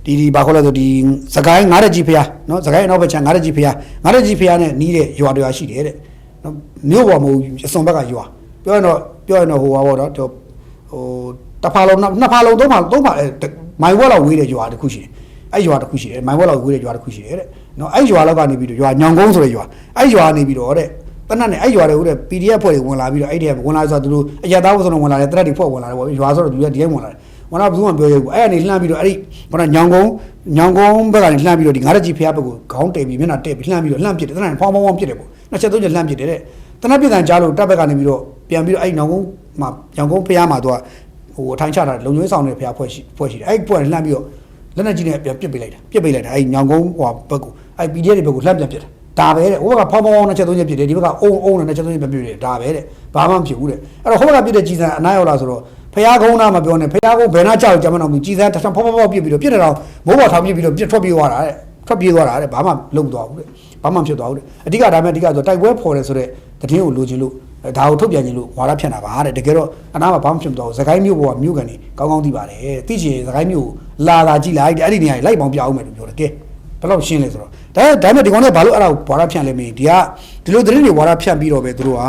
Speaker 1: ့ဒီဘာခေါ်လဲဆိုဒီစကိုင်းငါးရကြီးဖျားနော်စကိုင်းနောက်ဘက်ချမ်းငါးရကြီးဖျားနဲ့နီးတဲ့ရွာတွေရှိတယ်တဲ့နော်မြို့ပေါ်မဟုတ်အစွန်ဘက်ကရွာပြောရင်တော့ဟိုပါပေါ့နော်ဟိုတစ်ဖာလုံးနှစ်ဖာလုံးသုံးဖာမိုင်ဝက်လောက်ဝေးတဲ့ရွာတစ်ခုရှိတယ်အဲ့ရွာတစ်ခုရှိတယ်မိုင်ဝက်လောက်ဝေးတဲ့ရွာတစ်ခုရှိတယ်တဲ့နော်အဲ့ရွာလောက်ကနေပြီးတော့ရွာညောင်ကုန်းဆိုတဲ့ရွာအဲ့ရွာနေပြီးတော့တဲ့တနက်နဲ့အဲ့ရွာတွေဟိုတဲ့ PDF ဖွဲ့တွေဝင်လာပြီးတော့အဲ့ဒီဝင်လာဆိုတော့သူတို့အရသားဝဆိုတော့ဝင်လာတယ်တရက်တွေဖွဲ့ဝင်လာတယ်ပေါ့ရွာဆိုတော့သူကဒီတိုင်းဝင်လာတယ်ဝင်လာဘူးမှပြောရဘူးအဲ့ကနေလှမ်းပြီးတော့အဲ့ဒီဘာလဲညောင်ကုန်းဘက်ကနေလှမ်းပြီးတော့ဒီငါးရကြီးဖျားဘက်ကိုခေါင်းတိတ်ပြီးမျက်နှာတက်ပြီးလှမ်းပြီးတော့လှမ်းပစ်တယ်တနက်နဲ့ဖောင်းပစ်တယ်ပေါ့နှစ်ချက်သုံးချက်လှမ်းပစ်တယ်တဲ့တနက်ပြစ်တန်ကြားလို့တပ်ဘက်ကနေပြီးတော့ပြန်ပြီးတော့အဲ့ညောင်ကုန်းမှာညောင်ကုန်းဖျားမှာသူကဟိုအထိုင်ချတာလုံငွေဆောင်တဲ့ဖျားဖွဲ့ရှိတယ်အဲ့ဖွဲ့လှမ်းပြီးတော့လက်နဲ့ကြီးနဲ့ပြန်ပစ်ပေးလိုက်တာအဲ့ညောင်ကုန်းဟိုဘက်ကိုအဲ့ PDF တွေဘက်ကိုလှမ်းပြန်ပစ်တာဒါပဲတဲ့ဟိုဘက်ကဖောင်းနဲ့ချက်သုံးချက်ပစ်တယ်ဒီဘက်ကအုံနဲ့ချက်သုံးချက်ပြန်ပစ်တယ်ဒါပဲတဲ့ဘာမှမဖြစ်ဘူးတဲ့အဲ့တော့ဟိုဘက်ကပစ်တဲ့ကြီးစံအနားရောက်လာဆိုတော့ဖျားကုန်းနာမပြောနဲ့ဖျားကုန်းဘယ်နာကြောက်ကြမတော့ဘူးကြီးစံတစ်ချောင်းဖောင်းပစ်ပြီးတော့ပြစ်တယ်တော့မိုးပေါ်ထောင်ပစ်ပြီးတော့ထွက်ပြေးသွားတာတဲ့ဘာမှလုံသွားဘူးတဲ့ဘာမှဖြစ်သွားဘူးတဲ့အဓိကဒါမဲ့အဓိကဆိုတိုက်ပွဲဖော်တယ်ဆိုတဲ့တတိယကိုလိုချင်လို့ဒါကိုထုတ်ပြန်ခြင်းလို့ဝါရဖြန့်တာပါတဲ့တကယ်တော့အနားမှာဘာမှဖြစ်မသွားဘူးစကိုင်းမြို့ပေါ်ကမြို့ကန်ကြီးကောင်းသိပါတယ်သိချင်စကိုင်းမြို့လာကြည့်လိုက်အဲ့ဒီနေရာကြီးလိုက်ပေါင်းပြအောင်မယ်လို့ပြောတယ်ကဲဘယ်လောက်ရှင်းလဲဆိုတော့ဒါမဲ့ဒီကောင်ကဘာလို့အဲ့ဒါကိုဝါရဖြန့်လဲမင်းဒီလိုသတင်းတွေဝါရဖြန့်ပြီးတော့ပဲသူတို့က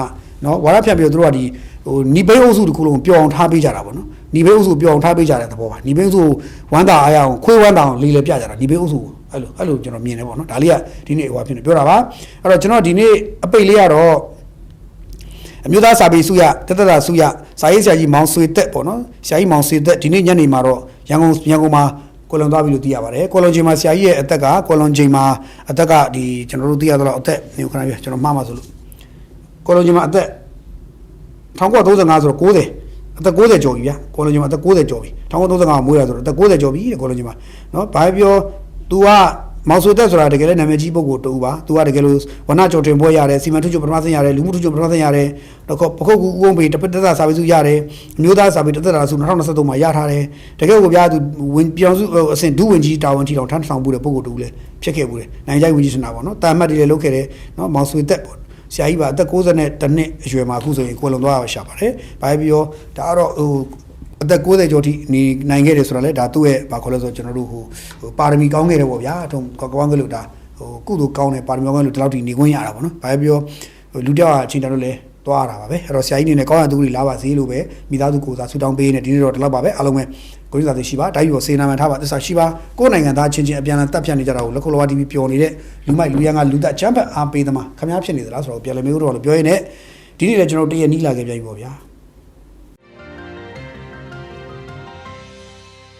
Speaker 1: နော်ဝါရဖြန့်ပြီးတော့သူတို့ကဒီဟိုနီဘိန်းအုပ်စုတစ်ခုလုံးပျော်အောင်ထားပေးကြတာပေါ့နော်နီဘိန်းအုပ်စုပျော်အောင်ထားပေးကြတဲ့သဘောပါနီဘိန်းအုပ်စုဝမ်းသာအားရအောင်ခွေးဝမ်းသာအောင်လေးပြကြတာနီဘိန်းအုပ်စုအဲ့လိုကျွန်တော်မြင်တယ်ပေါ့နော်ဒါလေးကဒီနေ့ဟိုဖြစ်နေပြောတာပါအဲ့တော့ကျွန်တော်ဒီနေ့အပိတ်လေးကတော့အမျိုးသားစာပေစုရတတစုရစာရေးဆရာကြီးမောင်ဆွေသက်ပေါ့နော်ဆရာကြီးမောင်ဆွေသက်ဒီနေ့ညနေမှာတော့ရန်ကုန်မှာကိုလွန်သွားပြီလို့သိရပါတယ်ကိုလွန်ချိန်မှာဆရာကြီးရဲ့အသက်ကကိုလွန်ချိန်မှာအသက်ကဒီကျွန်တော်တို့သိရတော့အသက်မျိုးခဏပြကျွန်တော်မှားမှာဆိုလို့ကိုလွန်ချိန်မှာအသက်1935ဆိုတော့90အသက်90ကျော်ပြီဗျာကိုလွန်ချိန်မှာအသက်90ကျော်ပြီ1935မွေးရဆိုတော့အသက်90ကျော်ပြီတဲ့ကိုလွန်ချိန်မှာနော်ဘာပြော तू က မောင်ဆိုတက်ဆိုတာတကယ်လည်းနာမည်ကြီးပုဂ္ဂိုလ်တူပါသူကတကယ်လို့ဝနကျော်တင်ပွဲရတယ်စီမံထုချုပ်ပထမဆင်းရတယ်လူမှုထုချုပ်ပထမဆင်းရတယ်တော့ပခုတ်ကူဦးဝုံးပေတပတ်သက်စာပေစုရတယ်မျိုးသားစာပေတသက်တာစု2023မှာရထားတယ်တကယ်ကိုဗျာသူပြောင်းစုအဆင့်ဒုဝန်ကြီးတာဝန်ကြီးတော်ထမ်းဆောင်မှုတဲ့ပုဂ္ဂိုလ်တူလည်းဖြစ်ခဲ့ဘူးလေနိုင်ကြိုက်ဝန်ကြီးစနာပေါ့နော်တာမတ်တွေလည်းလုပ်ခဲ့တယ်နော်မောင်ဆိုတက်ပေါ့ဆရာကြီးပါအသက်60နဲ့တနှစ်အရွယ်မှာအခုဆိုရင်ကိုလုံသွားရရှာပါတယ်ဘာပဲပြောဒါကတော့ဟိုအသက်60ကျော်ထိနေနိုင်ခဲ့တယ်ဆိုတာလေဒါသူ့ရဲ့ဘာခေါ်လဲဆိုကျွန်တော်တို့ဟိုပါရမီကောင်းခဲ့တယ်ပေါ့ဗျာထုံကောင်းကလေးလို့ဒါဟိုကုသိုလ်ကောင်းတယ်ပါရမီကောင်းလို့ဒီလောက်ထိနေခွင့်ရတာပေါ့နော်ဘာပဲပြောလူတယောက်အချင်းတန်းတို့လည်းသွားရတာပါပဲအဲ့တော့ဆရာကြီးနေနဲ့ကောင်းတဲ့သူတွေလာပါစေလို့ပဲမိသားစုကိုစားဆူတောင်းပေးနေဒီနေ့တော့ဒီလောက်ပါပဲအားလုံးပဲကိုကြီးစားသိရှိပါတိုင်းရောစေနာမှန်ထားပါသစ္စာရှိပါကိုယ်နိုင်ငံသားချင်းချင်းအပြန်အလှန်တပ်ဖြတ်နေကြတာကိုလက်ခုလောဝါ TV ပျော်နေတဲ့လူမိုက်လူရန်ကလူသက်ချမ်းဖတ်အားပေးသမားခမားဖြစ်နေသလားဆိုတော့ပြန်လည်မေးလို့ပြောရင်းနဲ့ဒီနေ့လည်းကျွန်တော်တည့်ရနီးလာခဲ့ပြန်ပြီပေါ့ဗျာ